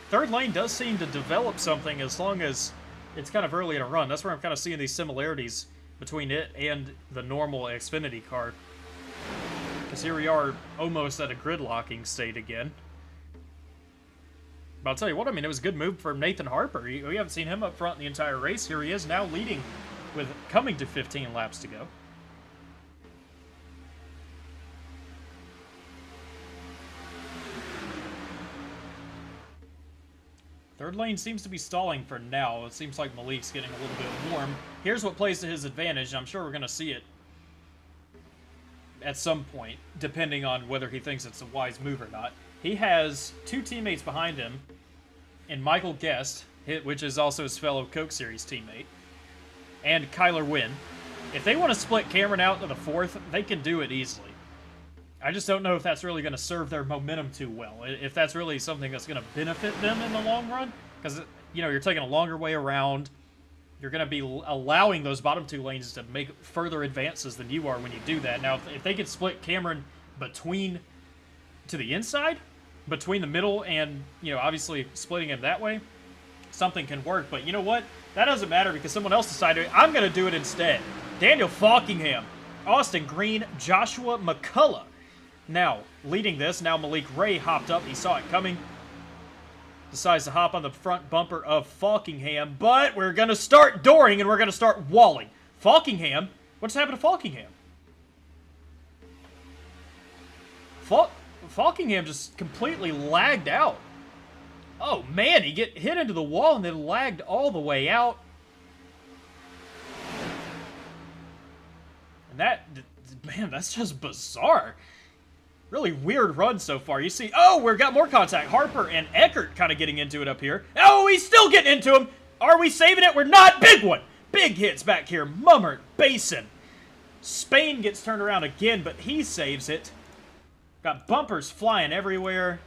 Third lane does seem to develop something as long as it's kind of early in a run. That's where I'm kind of seeing these similarities between it and the normal Xfinity car. Because here we are almost at a gridlocking state again. But I'll tell you what, I mean, it was a good move for Nathan Harper. We haven't seen him up front in the entire race. Here he is now leading with coming to 15 laps to go. Third lane seems to be stalling for now. It seems like Malik's getting a little bit warm. Here's what plays to his advantage, and I'm sure we're going to see it at some point, depending on whether he thinks it's a wise move or not. He has two teammates behind him in Michael Guest, which is also his fellow Coke Series teammate, and Kyler Wynn. If they want to split Cameron out to the fourth, they can do it easily. I just don't know if that's really going to serve their momentum too well. If that's really something that's going to benefit them in the long run. Because, you know, you're taking a longer way around. You're going to be allowing those bottom two lanes to make further advances than you are when you do that. Now, if they could split Cameron to the inside, between the middle and, you know, obviously splitting him that way, something can work. But you know what? That doesn't matter because someone else decided, I'm going to do it instead. Daniel Falkingham, Austin Green, Joshua McCullough. Now, leading this, now Malik Ray hopped up. He saw it coming. Decides to hop on the front bumper of Falkingham. But we're going to start dooring and we're going to start walling. Falkingham? What's happened to Falkingham? Falkingham just completely lagged out. Oh, man. He get hit into the wall and then lagged all the way out. And that... Man, that's just bizarre. Really weird run so far. You see, oh, we've got more contact. Harper and Eckert kind of getting into it up here. Oh, he's still getting into him. Are we saving it? We're not. Big one. Big hits back here. Mummert, Basin. Spain gets turned around again, but he saves it. Got bumpers flying everywhere.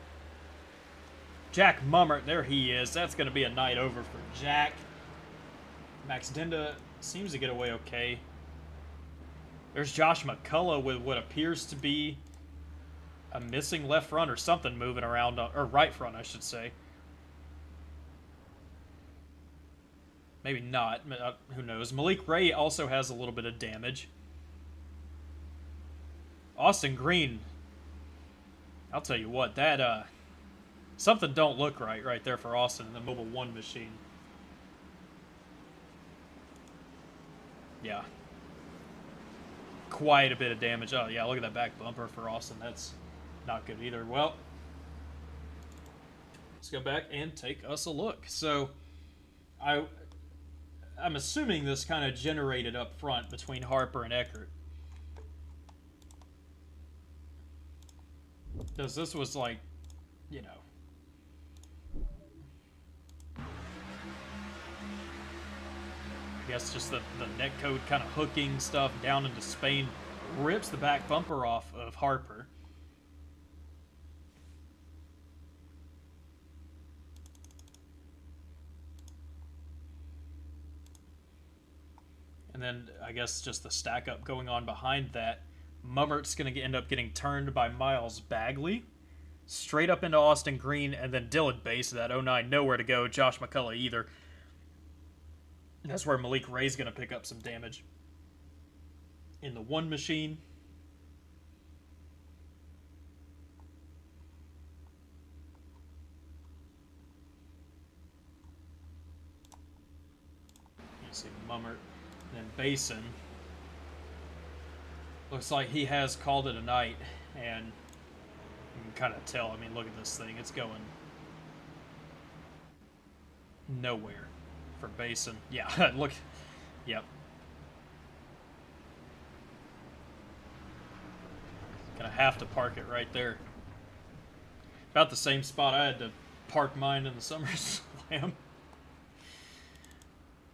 Jack Mummert, there he is. That's going to be a night over for Jack. Max Dinda seems to get away okay. There's Josh McCullough with what appears to be a missing left front or something moving around, or right front, I should say. Maybe not. Who knows? Malik Ray also has a little bit of damage. Austin Green. I'll tell you what, that, something don't look right there for Austin in the Mobile 1 machine. Yeah. Quite a bit of damage. Oh, yeah, look at that back bumper for Austin. That's not good either. Well, let's go back and take us a look. So, I'm assuming this kind of generated up front between Harper and Eckert. Because this was like, you know, I guess just the netcode kind of hooking stuff down into Spain rips the back bumper off of Harper. And then I guess just the stack up going on behind that. Mummert's going to end up getting turned by Miles Bagley. Straight up into Austin Green, and then Dylan Bass, that 09, nowhere to go. Josh McCullough either. That's where Malik Ray's going to pick up some damage. In the 1 machine. Basin. Looks like he has called it a night, and you can kind of tell. I mean, look at this thing. It's going nowhere for Basin. Yeah, look. Yep. Gonna have to park it right there. About the same spot I had to park mine in the SummerSlam.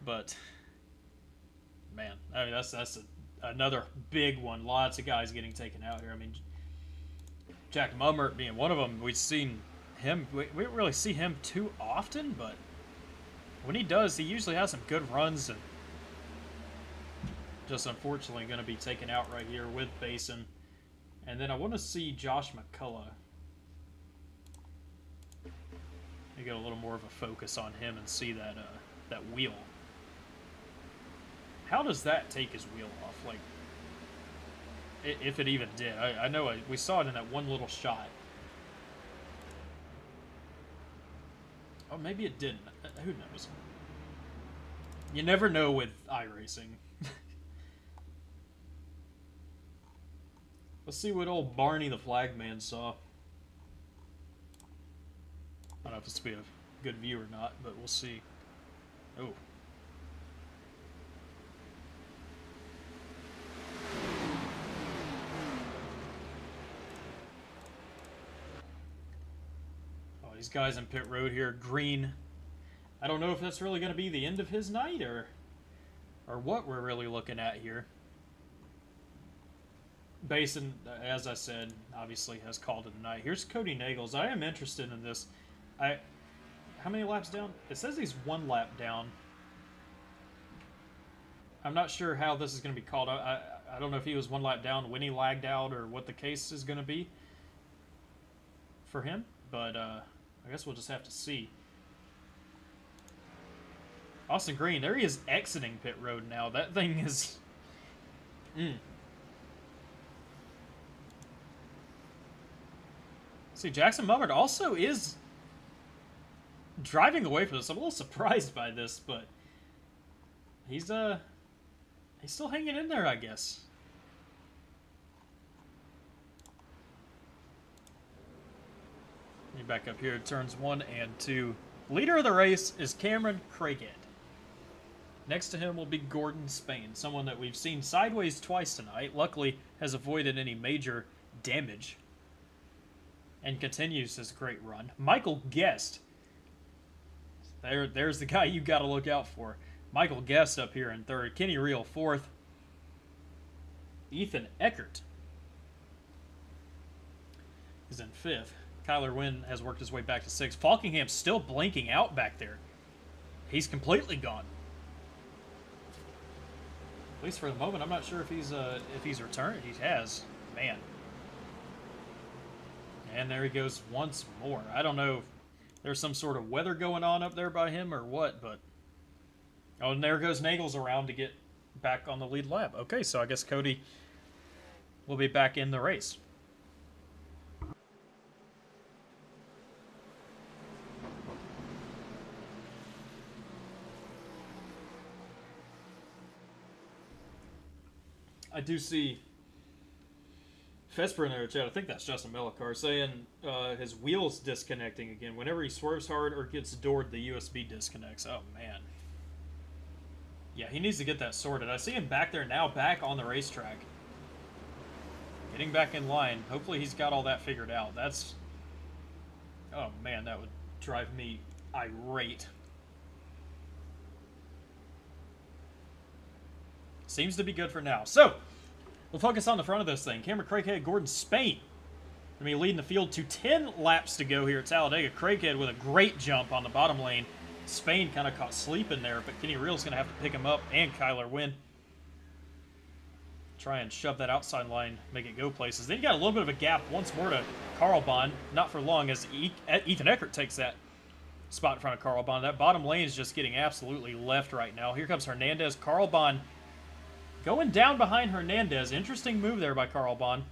But man, I mean that's another big one. Lots of guys getting taken out here. I mean, Jack Mummert being one of them. We've seen him. We don't really see him too often, but when he does, he usually has some good runs. And just unfortunately going to be taken out right here with Basin. And then I want to see Josh McCullough. You get a little more of a focus on him and see that that wheel. How does that take his wheel off? Like, if it even did. I know we saw it in that one little shot. Oh, maybe it didn't. Who knows? You never know with iRacing. Let's see what old Barney the Flagman saw. I don't know if this will be a good view or not, but we'll see. Oh. Oh, these guys in pit road here, green. I don't know if that's really going to be the end of his night or what we're really looking at here. Basin, as I said, obviously has called it a night. Here's Cody Nagels. I am interested in this. How many laps down? It says he's 1 lap down. I'm not sure how this is going to be called. I don't know if he was 1 lap down when he lagged out or what the case is going to be for him. But I guess we'll just have to see. Austin Green, there he is exiting pit road now. That thing is... See, Jackson Mummert also is driving away from this. I'm a little surprised by this, but he's still hanging in there, I guess. Let me back up here. Turns 1 and 2. Leader of the race is Cameron Craighead. Next to him will be Gordon Spain, someone that we've seen sideways twice tonight. Luckily, has avoided any major damage and continues his great run. Michael Guest. There's the guy you got to look out for. Michael Guest up here in 3rd. Kenny Reel 4th. Ethan Eckert is in 5th. Kyler Wynn has worked his way back to 6th. Falkingham's still blinking out back there. He's completely gone. At least for the moment, I'm not sure if he's returned. He has. Man. And there he goes once more. I don't know if there's some sort of weather going on up there by him or what, but... Oh, and there goes Nagels around to get back on the lead lap. Okay, so I guess Cody will be back in the race. I do see Fesper in there, chat. I think that's Justin Mellicar saying his wheel's disconnecting again. Whenever he swerves hard or gets doored, the USB disconnects. Oh, man. Yeah, he needs to get that sorted. I see him back there now, back on the racetrack. Getting back in line. Hopefully he's got all that figured out. That's... Oh, man, that would drive me irate. Seems to be good for now. So, we'll focus on the front of this thing. Cameron Craighead, Gordon Spain. Going to be leading the field to 10 laps to go here at Talladega. Craighead with a great jump on the bottom lane. Spain kind of caught sleeping there, but Kenny Reel's going to have to pick him up, and Kyler Wynn. Try and shove that outside line, make it go places. Then you got a little bit of a gap once more to Carl Bond. Not for long as Ethan Eckert takes that spot in front of Carl Bond. That bottom lane is just getting absolutely left right now. Here comes Hernandez. Carl Bond going down behind Hernandez. Interesting move there by Carl Bond.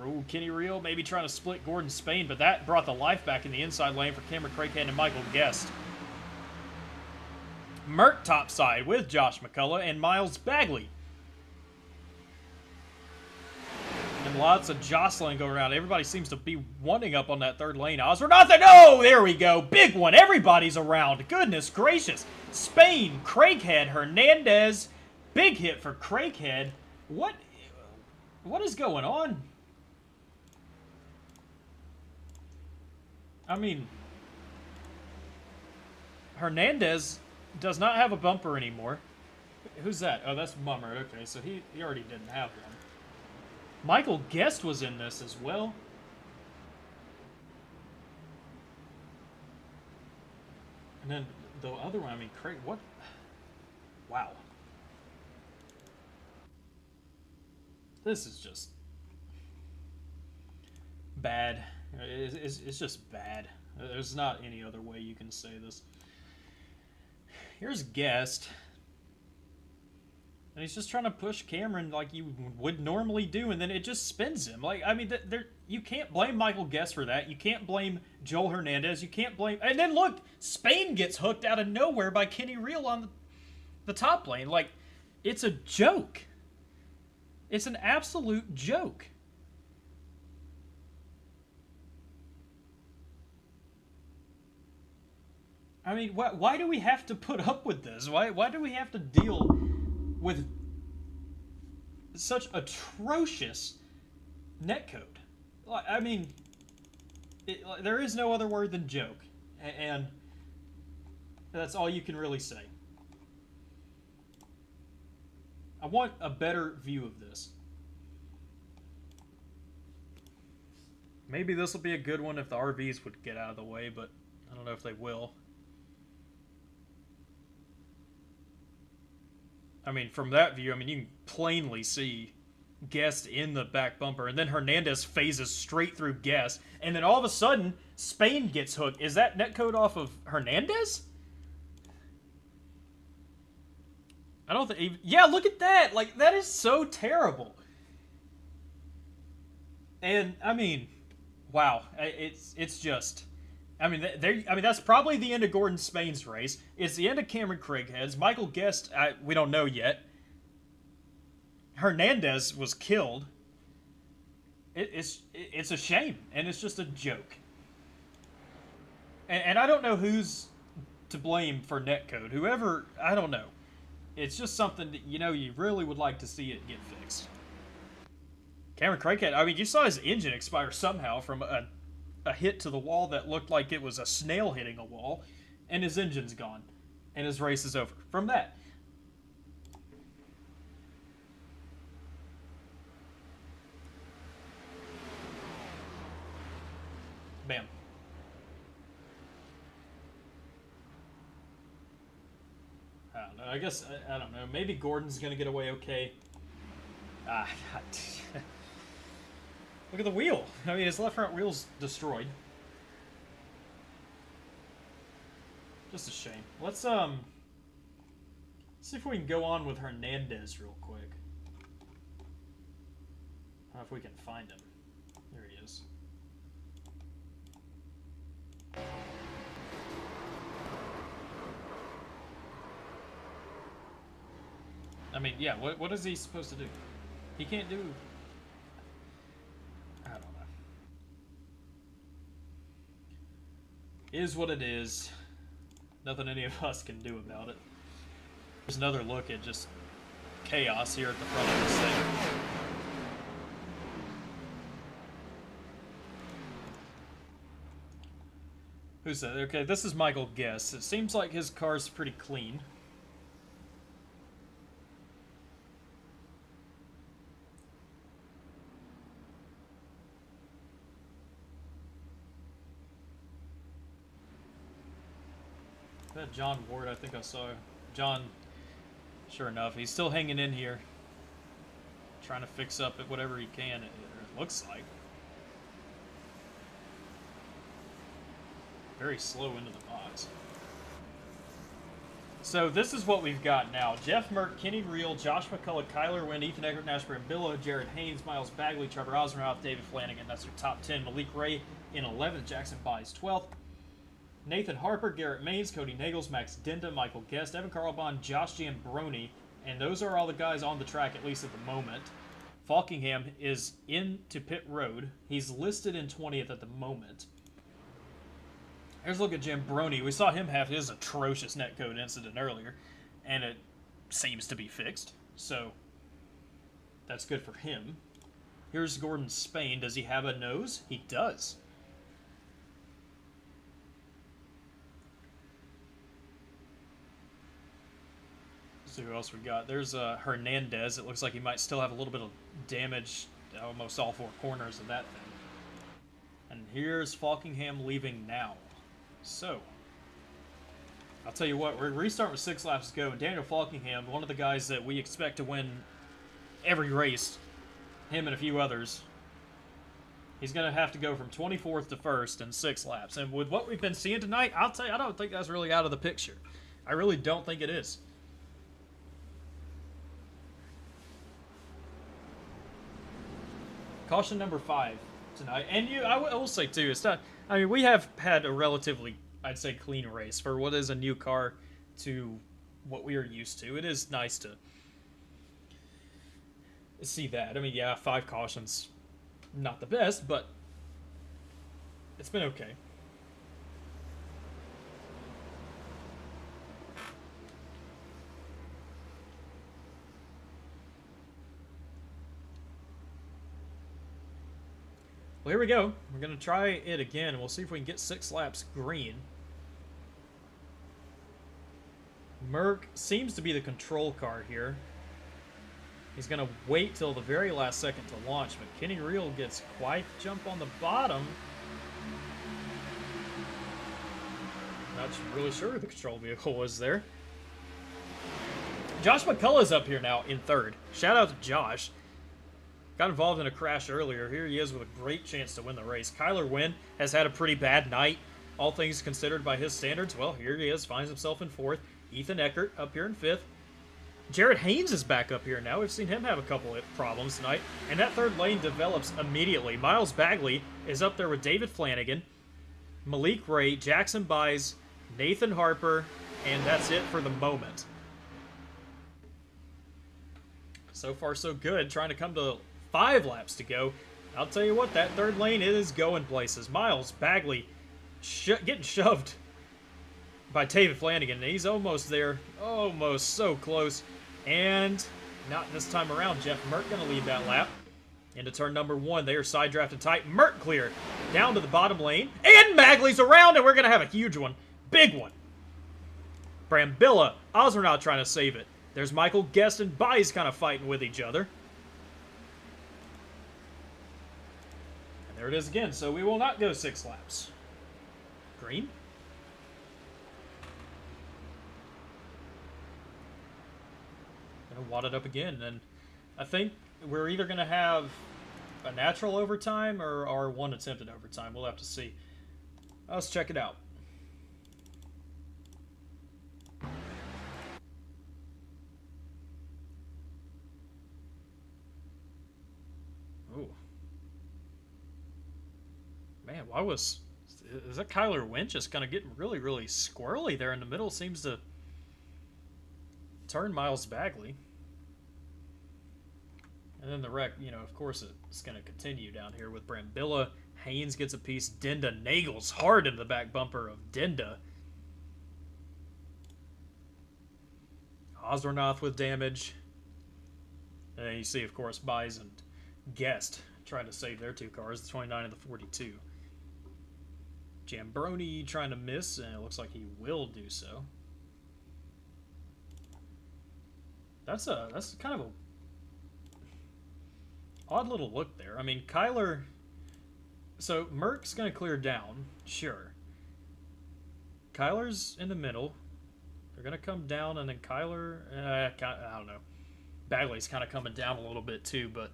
Ooh, Kenny Reel maybe trying to split Gordon Spain, but that brought the life back in the inside lane for Cameron Craighead and Michael Guest. Mert topside with Josh McCullough and Miles Bagley. And lots of jostling going around. Everybody seems to be wanting up on that third lane. Osborne, nothing. Oh, there we go. Big one. Everybody's around. Goodness gracious. Spain, Craighead, Hernandez. Big hit for Craighead. What is going on? I mean, Hernandez does not have a bumper anymore. Who's that? Oh, that's Mummer. Okay, so he already didn't have one. Michael Guest was in this as well. And then the other one, I mean, Craig, what? Wow. This is just bad. It's just bad. There's not any other way you can say this. Here's Guest. And he's just trying to push Cameron like you would normally do, and then it just spins him. Like, I mean, you can't blame Michael Guest for that. You can't blame Joel Hernandez. You can't blame... And then, look, Spain gets hooked out of nowhere by Kenny Reel on the top lane. Like, it's a joke. It's an absolute joke. I mean, why do we have to put up with this? Why do we have to deal with such atrocious netcode? I mean, there is no other word than joke, and that's all you can really say. I want a better view of this. Maybe this will be a good one if the RVs would get out of the way, but I don't know if they will. I mean, from that view, I mean, you can plainly see Guest in the back bumper, and then Hernandez phases straight through Guest, and then all of a sudden, Spain gets hooked. Is that netcode off of Hernandez? I don't think... Yeah, look at that! Like, that is so terrible. And, I mean, wow. It's just... I mean, that's probably the end of Gordon Spain's race. It's the end of Cameron Craighead's. Michael Guest, we don't know yet. Hernandez was killed. It's a shame, and it's just a joke. And I don't know who's to blame for netcode. Whoever, I don't know. It's just something that, you really would like to see it get fixed. Cameron Craighead, I mean, you saw his engine expire somehow from a hit to the wall that looked like it was a snail hitting a wall, and his engine's gone, and his race is over from that. Bam. I don't know. I guess, I don't know. Maybe Gordon's going to get away okay. Look at the wheel. I mean, his left front wheel's destroyed. Just a shame. Let's see if we can go on with Hernandez real quick. I don't know if we can find him. There he is. I mean, yeah, what is he supposed to do? He can't do... I don't know. Is what it is. Nothing any of us can do about it. There's another look at just chaos here at the front of this thing. Who's that? Okay, this is Michael Guest. It seems like his car's pretty clean. That John Ward, I think I saw. John, sure enough, he's still hanging in here. Trying to fix up at whatever he can, it looks like. Very slow into the box. So this is what we've got now. Jeff Mert, Kenny Reel, Josh McCullough, Kyler Wynn, Ethan Eggert, Nash Brambillo, Jared Haynes, Miles Bagley, Trevor Osmoroff, David Flanagan. That's their top 10. Malik Ray in 11th. Jackson Buys 12th. Nathan Harper, Garrett Maines, Cody Nagels, Max Dinda, Michael Guest, Evan Carlbon, Josh Giambroni, and those are all the guys on the track, at least at the moment. Falkingham is into pit road. He's listed in 20th at the moment. Here's a look at Giambroni. We saw him have his atrocious netcode incident earlier, and it seems to be fixed, so that's good for him. Here's Gordon Spain. Does he have a nose? He does. Let's see who else we got. There's Hernandez. It looks like he might still have a little bit of damage to almost all four corners of that thing. And here's Falkingham leaving now. So, I'll tell you what, we're restarting with 6 laps to go. And Daniel Falkingham, one of the guys that we expect to win every race, him and a few others, he's going to have to go from 24th to 1st in 6 laps. And with what we've been seeing tonight, I'll tell you, I don't think that's really out of the picture. I really don't think it is. Caution number 5 tonight. And I will say, too, it's not... I mean, we have had a relatively, I'd say, clean race for what is a new car to what we are used to. It is nice to see that. I mean, yeah, 5 cautions, not the best, but it's been okay. Well, here we go. We're going to try it again. We'll see if we can get 6 laps green. Merck seems to be the control car here. He's going to wait till the very last second to launch, but Kenny Reel gets quite the jump on the bottom. Not really sure who the control vehicle was there. Josh McCullough's up here now in 3rd. Shout out to Josh. Got involved in a crash earlier. Here he is with a great chance to win the race. Kyler Wynn has had a pretty bad night, all things considered by his standards. Well, here he is, finds himself in 4th. Ethan Eckert up here in 5th. Jared Haynes is back up here now. We've seen him have a couple of problems tonight. And that 3rd lane develops immediately. Miles Bagley is up there with David Flanagan, Malik Ray, Jackson Byes, Nathan Harper, and that's it for the moment. So far, so good. Trying to come to 5 laps to go. I'll tell you what, that 3rd lane, it is going places. Miles Bagley getting shoved by David Flanagan. He's almost there. Almost so close. And not this time around. Jeff Mert going to lead that lap. Into turn number 1. They are side drafted tight. Mert clear. Down to the bottom lane. And Bagley's around, and we're going to have a huge one. Big one. Brambilla. Osmernaut trying to save it. There's Michael Guest and Byes kind of fighting with each other. And there it is again. So we will not go 6 laps. Green. Gonna wad it up again. And I think we're either going to have a natural overtime or our 1 attempted overtime. We'll have to see. Let's check it out. Ooh. Man, why was... Is that Kyler Wynn just kind of getting really, really squirrely there in the middle? Seems to turn Miles Bagley. And then the wreck, you know, of course it's going to continue down here with Brambilla. Haynes gets a piece. Dinda Nagels hard into the back bumper of Dinda. Osmernoth with damage. And then you see, of course, Byes and Guest trying to save their 2 cars, the 29 and the 42. Giambroni trying to miss, and it looks like he will do so. That's kind of a odd little look there. I mean, Kyler... So, Merck's going to clear down, sure. Kyler's in the middle. They're going to come down, and then Kyler... I don't know. Bagley's kind of coming down a little bit, too, but...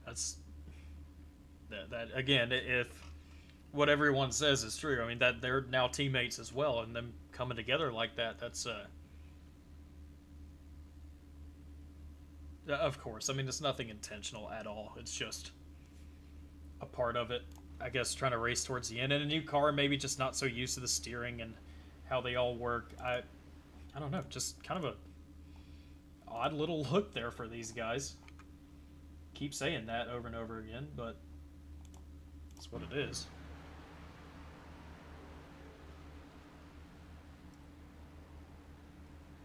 That's... That again, if what everyone says is true, I mean, that they're now teammates as well, and them coming together like that, that's... Of course, I mean, it's nothing intentional at all. It's just a part of it. I guess trying to race towards the end in a new car, maybe just not so used to the steering and how they all work. I don't know, just kind of a odd little look there for these guys. Keep saying that over and over again, but that's what it is.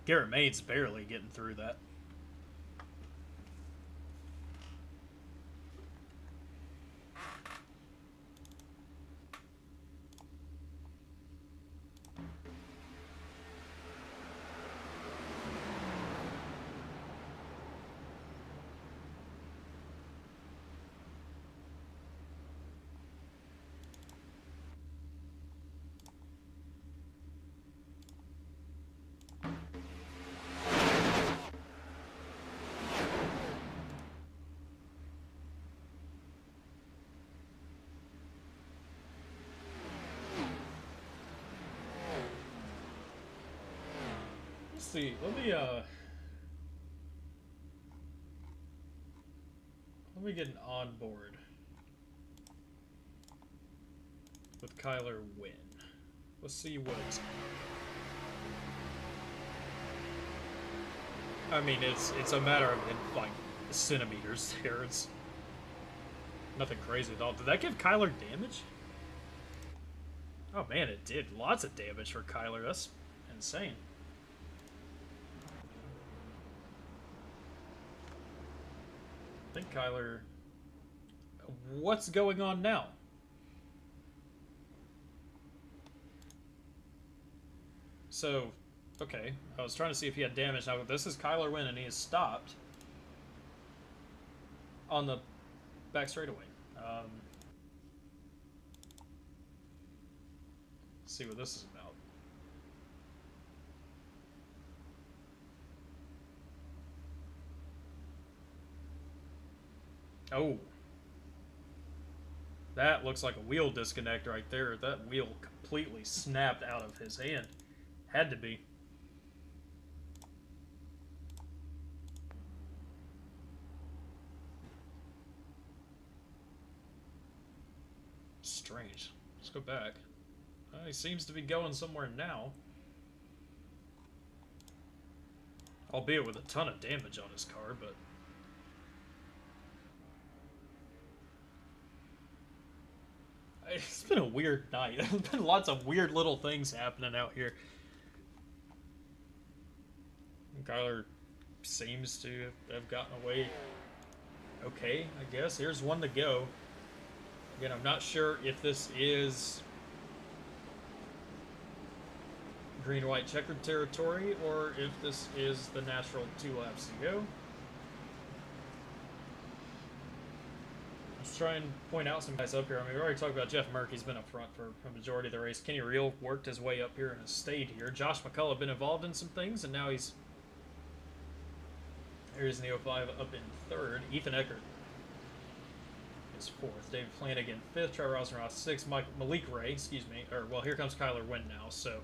Garrett Maid's barely getting through that. Let's see, let me get an onboard with Kyler Wynn. Let's see what it's. I mean, it's a matter of like centimeters here. It's nothing crazy at all. Did that give Kyler damage? Oh man, it did. Lots of damage for Kyler. That's insane. I think Kyler... What's going on now? So, okay. I was trying to see if he had damage. Now, this is Kyler Wynn, and he has stopped on the back straightaway. Let's see what this is about. Oh. That looks like a wheel disconnect right there. That wheel completely snapped out of his hand. Had to be. Strange. Let's go back. He seems to be going somewhere now. Albeit with a ton of damage on his car, but... It's been a weird night. There's been lots of weird little things happening out here. Kyler seems to have gotten away okay, I guess. Here's one to go. Again, I'm not sure if this is green-white checkered territory or if this is the natural 2 laps to go. Let's try and point out some guys up here. I mean, we already talked about Jeff Merck. He's been up front for a majority of the race. Kenny Reel worked his way up here and has stayed here. Josh McCullough been involved in some things, and now he's in the 05 up in 3rd. Ethan Eckert is 4th. David Flanagan 5th. Trevor Rosenroth 6th. Malik Ray, excuse me. Or, well, here comes Kyler Wynn now, so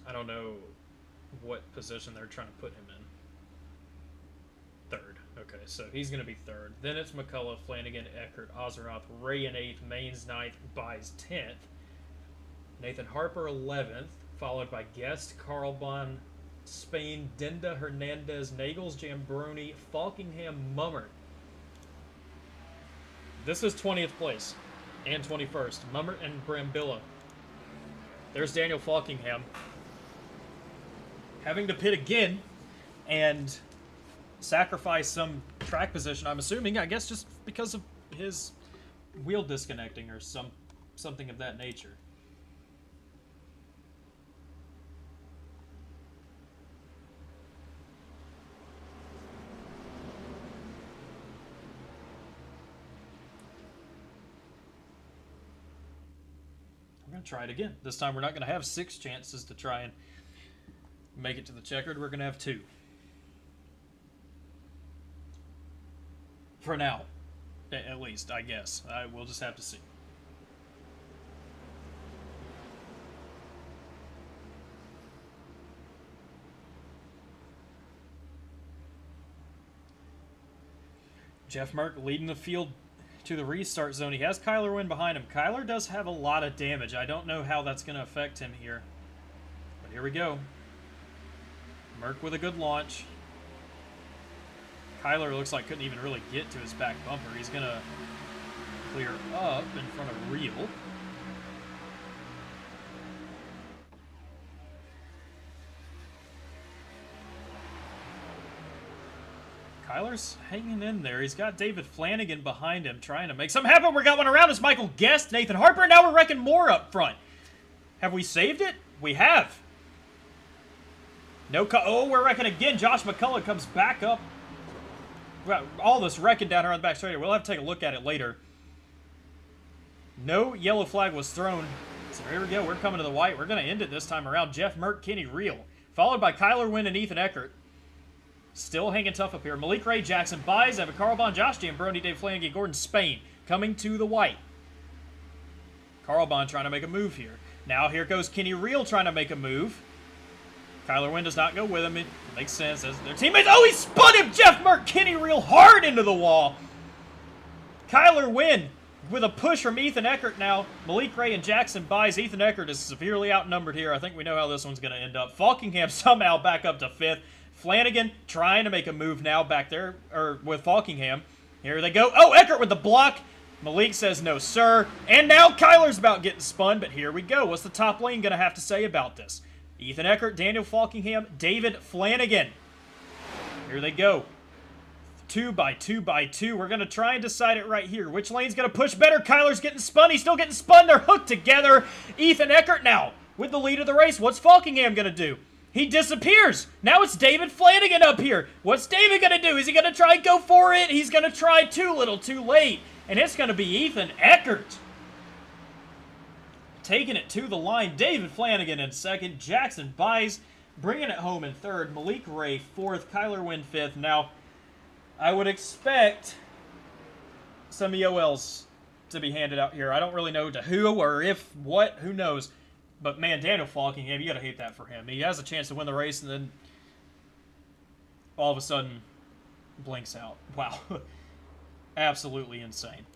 I don't know what position they're trying to put him in. 3rd. Okay, so he's going to be 3rd. Then it's McCullough, Flanagan, Eckert, Ozernoth, Ray in 8th, Maines 9th, Buys 10th. Nathan Harper 11th, followed by Guest, Carlbon, Spain, Denda, Hernandez, Nagels, Jambroni, Falkingham, Mummert. This is 20th place and 21st. Mummert and Brambilla. There's Daniel Falkingham having to pit again and sacrifice some track position, I'm assuming, I guess just because of his wheel disconnecting or something of that nature. We're going to try it again. This time we're not going to have 6 chances to try and make it to the checkered. We're going to have 2. For now, at least, I guess. We'll just have to see. Jeff Merck leading the field to the restart zone. He has Kyler Wynn behind him. Kyler does have a lot of damage. I don't know how that's going to affect him here. But here we go. Merck with a good launch. Kyler looks like couldn't even really get to his back bumper. He's going to clear up in front of Real. Kyler's hanging in there. He's got David Flanagan behind him trying to make something happen. We got one around us. Michael Guest, Nathan Harper. Now we're wrecking more up front. Have we saved it? We have. No, oh, we're wrecking again. Josh McCullough comes back up. All this wrecking down here on the back straight. We'll have to take a look at it later. No yellow flag was thrown. So here we go. We're coming to the white. We're going to end it this time around. Jeff Merck, Kenny Real. Followed by Kyler Wynn and Ethan Eckert. Still hanging tough up here. Malik Ray, Jackson Byes, Evan Carlbon, Josh Giambroni, Dave Flanagan, Gordon Spain coming to the white. Carlbon trying to make a move here. Now here goes Kenny Real trying to make a move. Kyler Wynn does not go with him. It makes sense. As their teammates. Oh, he spun him! Jeff Merck, Kenny Real hard into the wall. Kyler Wynn with a push from Ethan Eckert now. Malik Ray and Jackson Byes. Ethan Eckert is severely outnumbered here. I think we know how this one's going to end up. Falkingham somehow back up to 5th. Flanagan trying to make a move now back there, or with Falkingham. Here they go. Oh, Eckert with the block. Malik says no, sir. And now Kyler's about getting spun, but here we go. What's the top lane going to have to say about this? Ethan Eckert, Daniel Falkingham, David Flanagan. Here they go. 2 by 2 by 2. We're going to try and decide it right here. Which lane's going to push better? Kyler's getting spun. He's still getting spun. They're hooked together. Ethan Eckert now with the lead of the race. What's Falkingham going to do? He disappears. Now it's David Flanagan up here. What's David going to do? Is he going to try and go for it? He's going to try too little, too late. And it's going to be Ethan Eckert taking it to the line. David Flanagan in 2nd. Jackson Byes bringing it home in 3rd. Malik Ray 4th. Kyler Wynn 5th. Now, I would expect some EOLs to be handed out here. I don't really know to who or if, what, who knows. But, man, Daniel Falkingham, you got to hate that for him. He has a chance to win the race, and then all of a sudden blinks out. Wow. Absolutely insane.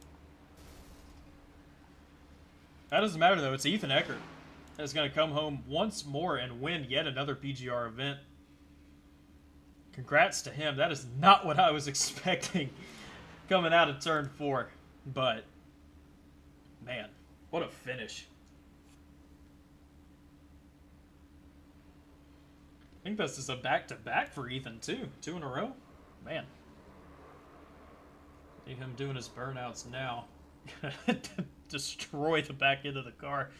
That doesn't matter, though. It's Ethan Eckert that's going to come home once more and win yet another PGR event. Congrats to him. That is not what I was expecting coming out of turn 4. But, man, what a finish. I think this is a back-to-back for Ethan, too. 2 in a row. Man. See him doing his burnouts now. Destroy the back end of the car.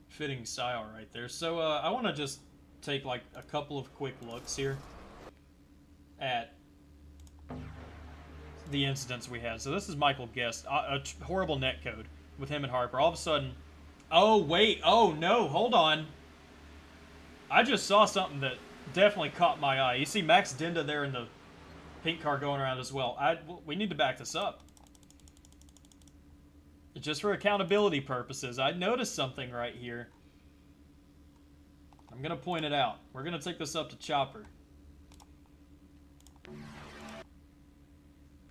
Fitting style right there. So, I want to just take, like, a couple of quick looks here at the incidents we had. So, this is Michael Guest. A horrible netcode with him and Harper. All of a sudden... Oh, wait. Oh, no. Hold on. I just saw something that definitely caught my eye. You see Max Dinda there in the pink car going around as well. We need to back this up. Just for accountability purposes, I noticed something right here. I'm going to point it out. We're going to take this up to Chopper.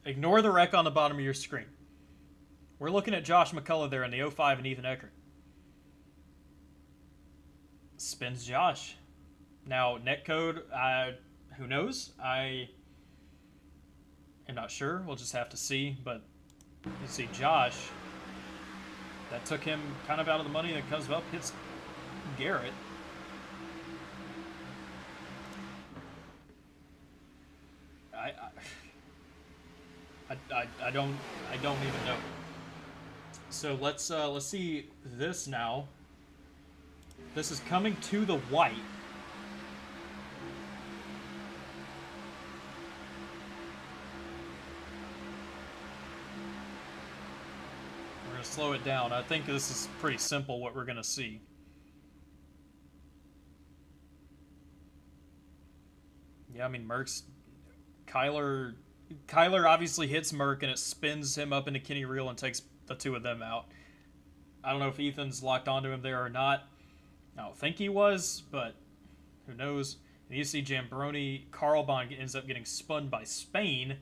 Ignore the wreck on the bottom of your screen. We're looking at Josh McCullough there in the 05 and Ethan Eckert. Spins Josh. Now, netcode, who knows? I am not sure. We'll just have to see. But you see Josh. That took him kind of out of the money. And comes up, hits Garrett. I don't even know. So let's see this now. This is coming to the white. We're going to slow it down. I think this is pretty simple what we're going to see. Yeah, I mean, Kyler obviously hits Merck and it spins him up into Kenny Real and takes the 2 of them out. I don't know if Ethan's locked onto him there or not. I don't think he was, but who knows. And you see Jambroni, Carlbon ends up getting spun by Spain.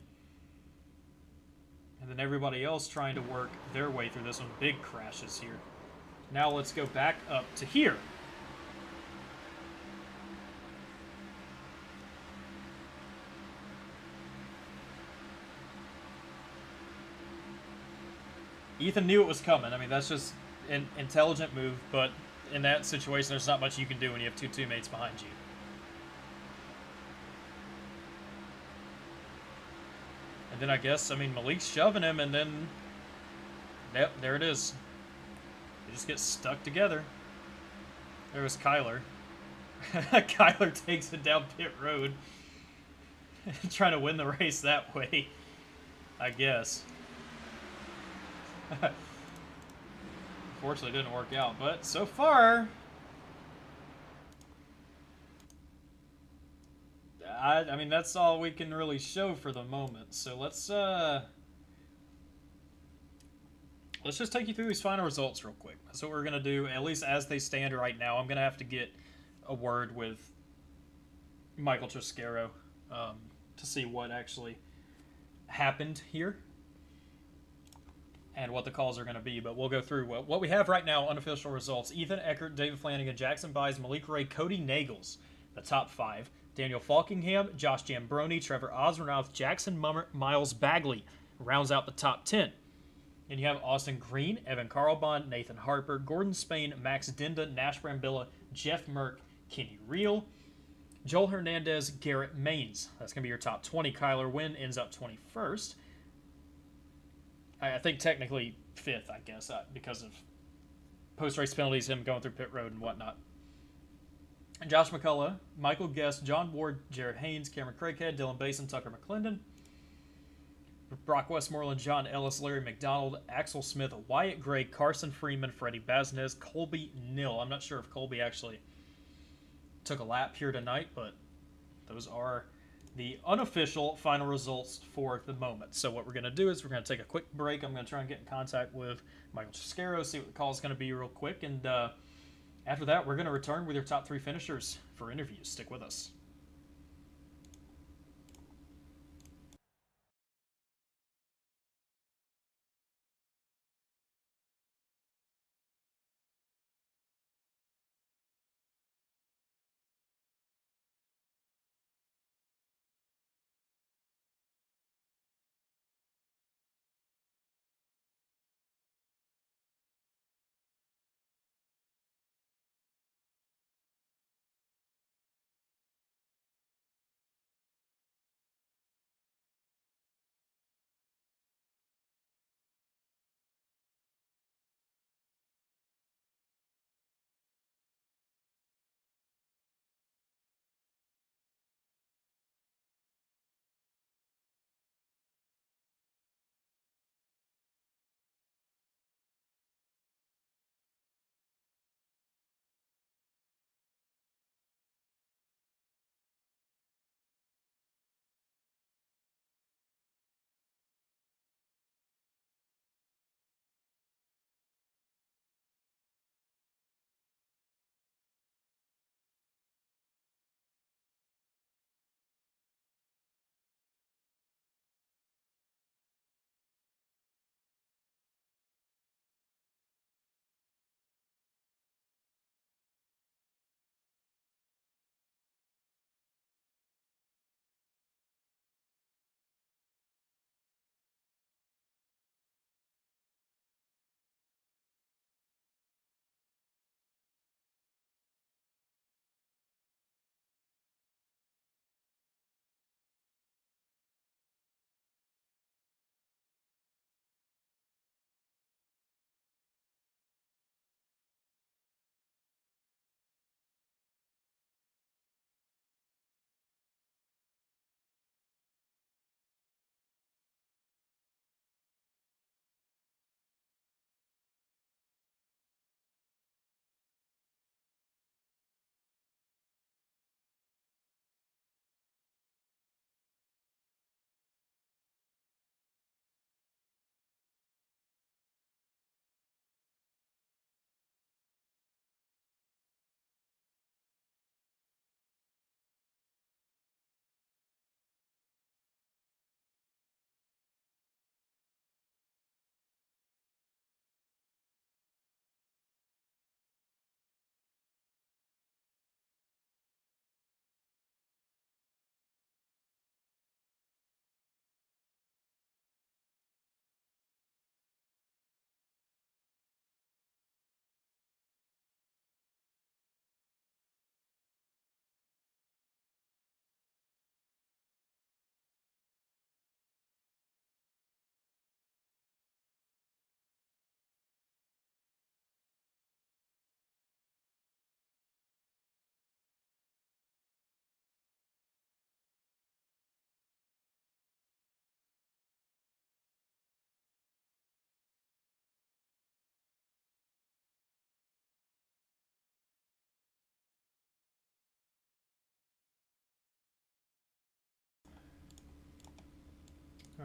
And then everybody else trying to work their way through this one. Big crashes here. Now let's go back up to here. Ethan knew it was coming. I mean, that's just an intelligent move, but in that situation, there's not much you can do when you have two teammates behind you. And then I guess, I mean, Malik's shoving him, and then, yep, there it is. They just get stuck together. There was Kyler. Kyler takes it down pit road. Trying to win the race that way, I guess. Unfortunately, it didn't work out, but so far, I mean, that's all we can really show for the moment. So let's just take you through these final results real quick. That's what we're gonna do, at least as they stand right now. I'm gonna have to get a word with Michael Triscaro to see what actually happened here and what the calls are going to be, but we'll go through what we have right now. Unofficial results: Ethan Eckert, David Flanagan, Jackson Byes, Malik Ray, Cody Nagels, the top 5. Daniel Falkingham, Josh Jambroni, Trevor Osmanoff, Jackson Miles Bagley rounds out the top 10. And you have Austin Green, Evan Carlbon, Nathan Harper, Gordon Spain, Max Dinda, Nash Brambilla, Jeff Merck, Kenny Reel, Joel Hernandez, Garrett Maines. That's going to be your top 20. Kyler Wynn ends up 21st. I think technically 5th, I guess, because of post-race penalties, him going through pit road and whatnot. Josh McCullough, Michael Guest, John Ward, Jared Haynes, Cameron Craighead, Dylan Basin, Tucker McClendon, Brock Westmoreland, John Ellis, Larry McDonald, Axel Smith, Wyatt Gray, Carson Freeman, Freddie Baznez, Colby Nill. I'm not sure if Colby actually took a lap here tonight, but those are the unofficial final results for the moment. So what we're going to do is we're going to take a quick break. I'm going to try and get in contact with Michael Triscaro, see what the call is going to be real quick, and after that, we're going to return with your top 3 finishers for interviews. Stick with us.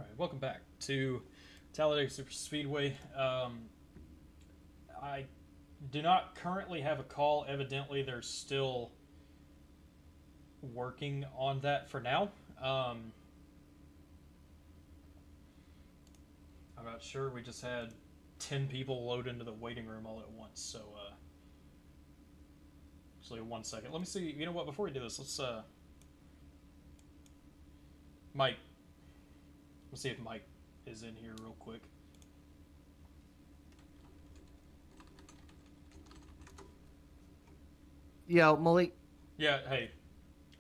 right, welcome back to Talladega Superspeedway. I do not currently have a call. Evidently, they're still working on that for now. I'm not sure. We just had 10 people load into the waiting room all at once. So, actually, 1 second. Let me see. You know what? Before we do this, let's Mike. Let's see if Mike is in here real quick.
Yo, Malik.
Yeah, hey.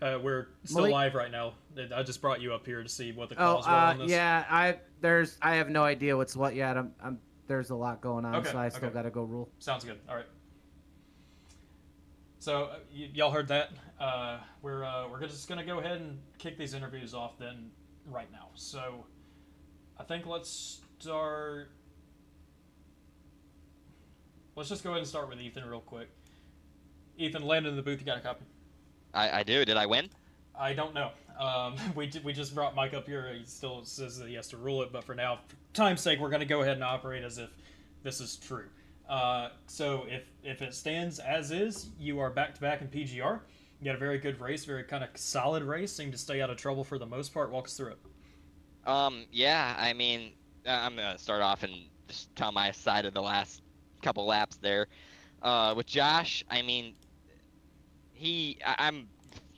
We're still
Malik?
live right now. I just brought you up here to see what the calls were on this.
Yeah, I have no idea what's what yet. There's a lot going on, so I still got to go rule.
Sounds good. All right. So y'all heard that? We're just gonna go ahead and kick these interviews off then right now. So I think let's start. Let's just go ahead and start with Ethan real quick. Ethan, Landon in the booth. You got a copy?
I do. Did I win?
I don't know. We just brought Mike up here. He still says that he has to rule it, but for now, for time's sake, we're going to go ahead and operate as if this is true. So if it stands as is, you are back-to-back in PGR. You had a very good race, very kind of solid race. Seemed to stay out of trouble for the most part. Walk us through it.
Yeah, I mean, I'm going to start off and just tell my side of the last couple laps there. With Josh, I mean, I'm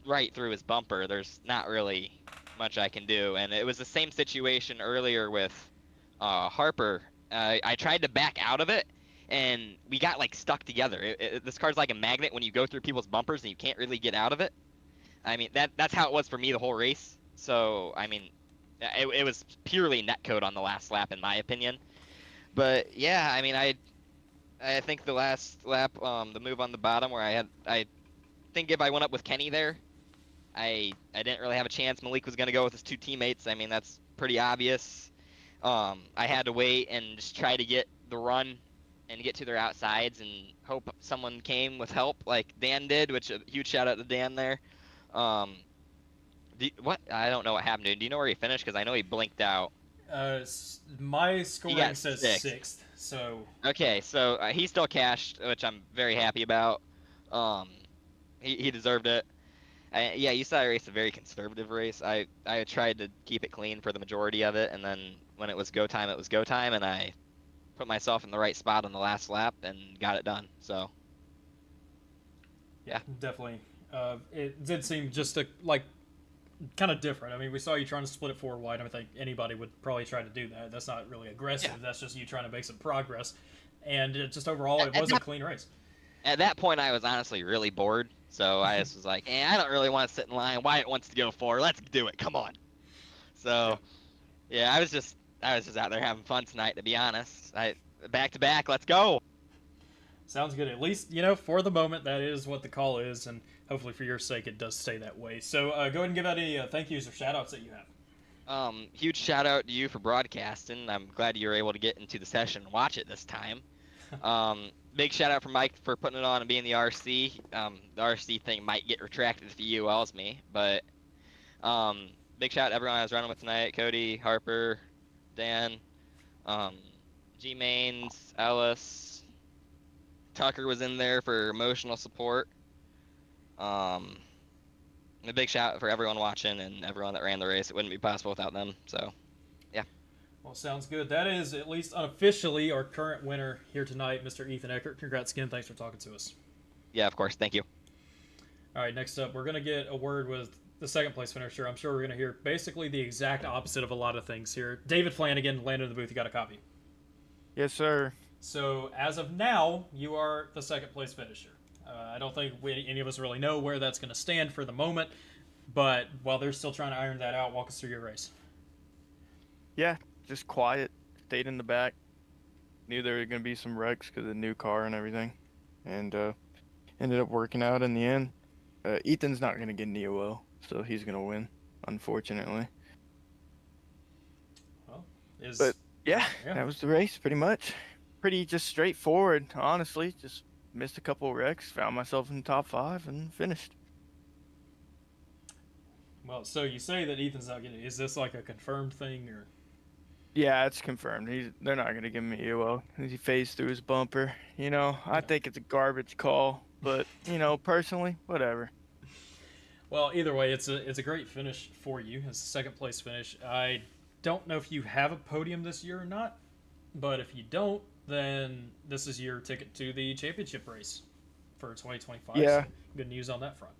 right through his bumper. There's not really much I can do. And it was the same situation earlier with Harper. I tried to back out of it, and we got like stuck together. This car's like a magnet when you go through people's bumpers and you can't really get out of it. I mean, that's how it was for me the whole race. So, I mean, it was purely netcode on the last lap, in my opinion. But yeah, I mean, I think the last lap, the move on the bottom where I think if I went up with Kenny there, I didn't really have a chance. Malik was going to go with his two teammates. I mean, that's pretty obvious. I had to wait and just try to get the run and get to their outsides and hope someone came with help like Dan did, which a huge shout out to Dan there. What? I don't know what happened to him. Do you know where he finished? Because I know he blinked out.
My scoring says sixth. So
okay, so he still cashed, which I'm very happy about. He deserved it. Yeah, you saw I raced a very conservative race. I tried to keep it clean for the majority of it, and then when it was go time, it was go time, and I put myself in the right spot on the last lap and got it done. So yeah,
definitely. It did seem just kind of different. I mean, we saw you trying to split it four wide. I think anybody would probably try to do that. That's not really aggressive. Yeah. That's just you trying to make some progress. And just overall, it was a clean race.
At that point, I was honestly really bored. So I just was like, I don't really want to sit in line. Wyatt wants to go for. Let's do it. Come on. So, yeah, I was just out there having fun tonight, to be honest. Back to back. Let's go.
Sounds good. At least, for the moment, that is what the call is, and hopefully for your sake, it does stay that way. So go ahead and give out any thank yous or shout-outs that you have.
Huge shout-out to you for broadcasting. I'm glad you were able to get into the session and watch it this time. Big shout-out for Mike for putting it on and being the RC. The RC thing might get retracted if he ULs me, but big shout-out to everyone I was running with tonight. Cody, Harper, Dan, G-Mains, Ellis, Tucker was in there for emotional support. A big shout out for everyone watching and everyone that ran the race. It wouldn't be possible without them. So, yeah.
Well, sounds good. That is, at least unofficially, our current winner here tonight, Mr. Ethan Eckert. Congrats again. Thanks for talking to us.
Yeah, of course. Thank you.
All right, next up, we're going to get a word with the second place finisher. I'm sure we're going to hear basically the exact opposite of a lot of things here. David Flanagan, Landon in the booth. You got a copy?
Yes, sir.
So, as of now, you are the second place finisher. I don't think any of us really know where that's going to stand for the moment, but while they're still trying to iron that out, walk us through your race.
Yeah, just quiet. Stayed in the back. Knew there were going to be some wrecks because of the new car and everything, and ended up working out in the end. Ethan's not going to get an EOL, so he's going to win, unfortunately.
Well,
but yeah, that was the race pretty much. Pretty just straightforward, honestly. Just missed a couple of wrecks, found myself in the top 5, and finished.
Well, so you say that Ethan's not getting. Is this like a confirmed thing, or?
Yeah, it's confirmed. They're not gonna give him a EOL. He phased through his bumper. I
Yeah.
think it's a garbage call, but personally, whatever.
Well, either way, it's a great finish for you. It's a second place finish. I don't know if you have a podium this year or not, but if you don't, then this is your ticket to the championship race for 2025. So
Yeah,
good news on that front.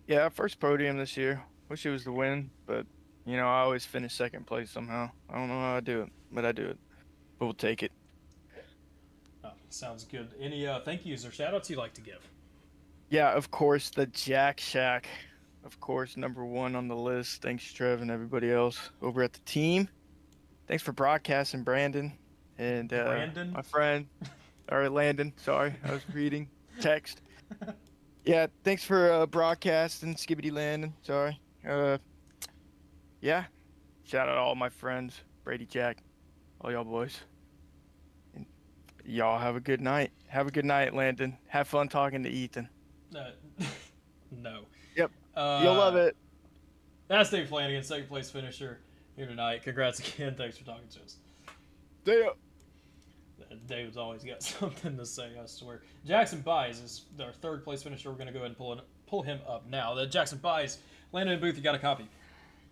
yeah, first podium this year. Wish it was the win, but I always finish second place somehow. I don't know how I do it, but I do it. But we'll take it.
Oh, sounds good. Any thank yous or shout outs you'd like to give?
Yeah, of course, the Jack Shack. Of course, #1 on the list. Thanks, Trev, and everybody else over at the team. Thanks for broadcasting, Brandon, and
Brandon?
my friend, or Landon. Sorry, I was reading text. Yeah, thanks for broadcasting, Skibbity Landon. Sorry. Yeah, shout out to all my friends, Brady, Jack, all y'all boys. And y'all have a good night. Have a good night, Landon. Have fun talking to Ethan.
No.
Yep. You'll love it.
That's Dave Flanagan, second place finisher here tonight. Congrats again. Thanks for talking to us.
See ya.
David's always got something to say, I swear. Jackson Buys is our third place finisher. We're going to go ahead and pull him up now. The Jackson Buys, Landon Booth, you got a copy?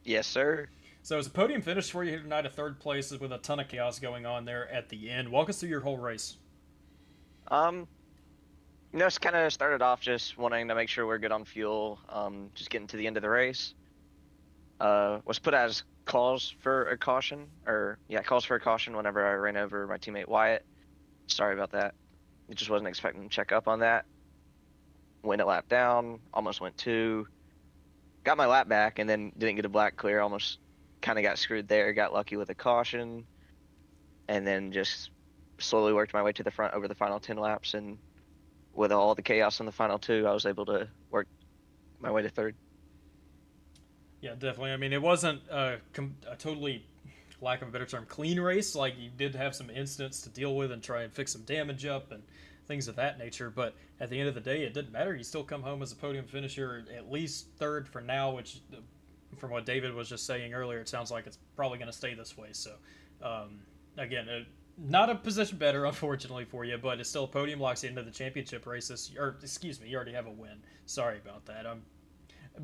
Yes, sir.
So it's a podium finish for you here tonight, a third place with a ton of chaos going on there at the end. Walk us through your whole race.
Just kind of started off just wanting to make sure we're good on fuel. Just getting to the end of the race. Was put as calls for a caution, whenever I ran over my teammate Wyatt. Sorry about that. I just wasn't expecting to check up on that. Went a lap down, almost went 2. Got my lap back and then didn't get a black clear. Almost kind of got screwed there. Got lucky with a caution. And then just slowly worked my way to the front over the final 10 laps. And with all the chaos in the final 2, I was able to work my way to third.
Yeah, definitely. I mean, it wasn't a totally, lack of a better term, clean race. Like, you did have some incidents to deal with and try and fix some damage up and things of that nature. But at the end of the day, it didn't matter. You still come home as a podium finisher, at least third for now, which, from what David was just saying earlier, it sounds like it's probably going to stay this way. So, again, not a position better, unfortunately, for you, but it's still a podium, locks you into the championship race you already have a win. Sorry about that.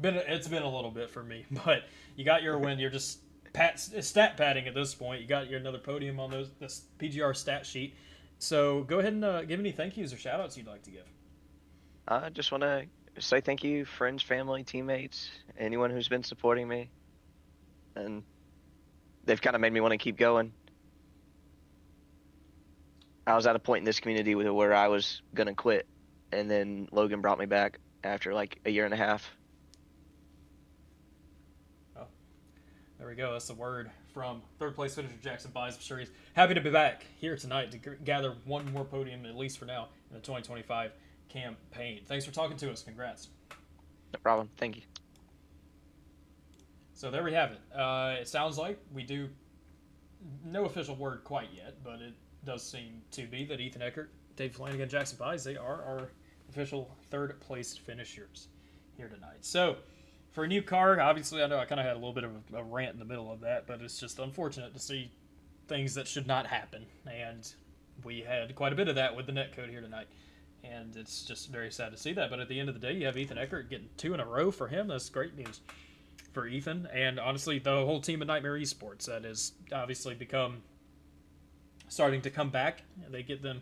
It's been a little bit for me, but you got your win. You're just stat padding at this point. You got your another podium on this PGR stat sheet. So go ahead and give any thank yous or shout outs you'd like to give.
I just want to say thank you, friends, family, teammates, anyone who's been supporting me. And they've kind of made me want to keep going. I was at a point in this community where I was going to quit, and then Logan brought me back after like a year and a half.
Oh, there we go. That's the word from third place finisher Jackson Buys Series. Happy to be back here tonight to gather one more podium, at least for now, in the 2025 campaign. Thanks for talking to us. Congrats.
No problem. Thank you.
So there we have it. It sounds like we do no official word quite yet, but it does seem to be that Ethan Eckert, Dave Flanagan, Jackson Buys, they are our official third place finishers here tonight. So for a new car, obviously I know I kind of had a little bit of a rant in the middle of that, but it's just unfortunate to see things that should not happen. And we had quite a bit of that with the netcode here tonight. And it's just very sad to see that. But at the end of the day, you have Ethan Eckert getting 2 in a row for him. That's great news for Ethan. And honestly, the whole team at Nightmare Esports that has obviously starting to come back. They get them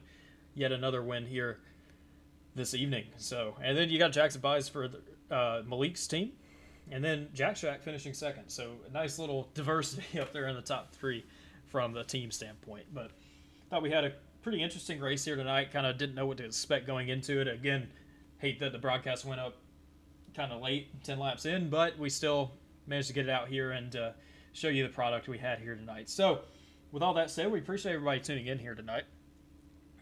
yet another win here this evening. So, and then you got Jackson Buys for Malik's team. And then Jack Shack finishing second. So a nice little diversity up there in the top 3 from the team standpoint. But thought we had a pretty interesting race here tonight. Kind of didn't know what to expect going into it. Again, hate that the broadcast went up kind of late, 10 laps in, but we still managed to get it out here and show you the product we had here tonight. So with all that said, we appreciate everybody tuning in here tonight.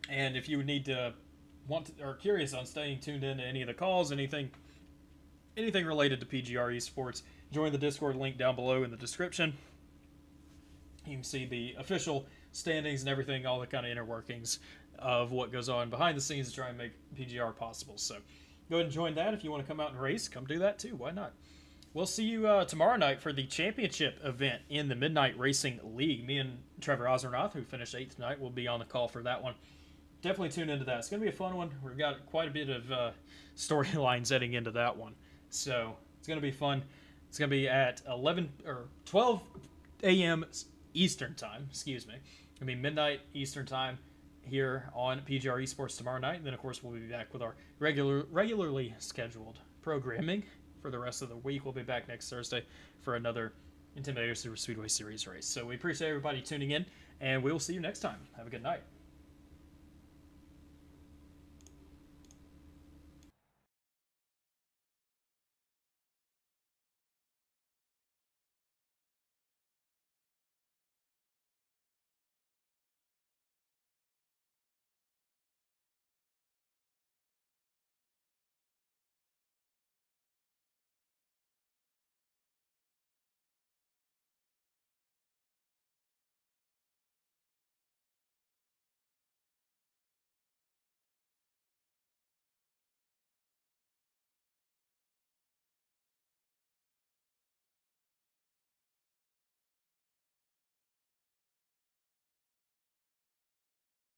And if you need to or curious on staying tuned in to any of the calls, anything related to PGR eSports, join the Discord link down below in the description. You can see the official standings and everything, all the kind of inner workings of what goes on behind the scenes to try and make PGR possible. So go ahead and join that. If you want to come out and race, come do that too. Why not? We'll see you tomorrow night for the championship event in the Midnight Racing League. Me and Trevor Ozernoth, who finished 8th tonight, will be on the call for that one. Definitely tune into that. It's going to be a fun one. We've got quite a bit of storylines heading into that one. So it's going to be fun. It's going to be at 12 a.m. Eastern time. Excuse me. It's going to be midnight Eastern time here on PGR eSports tomorrow night. And then, of course, we'll be back with our regularly scheduled programming for the rest of the week. We'll be back next Thursday for another Intimidator Superspeedway Series race. So we appreciate everybody tuning in, and we will see you next time. Have a good night.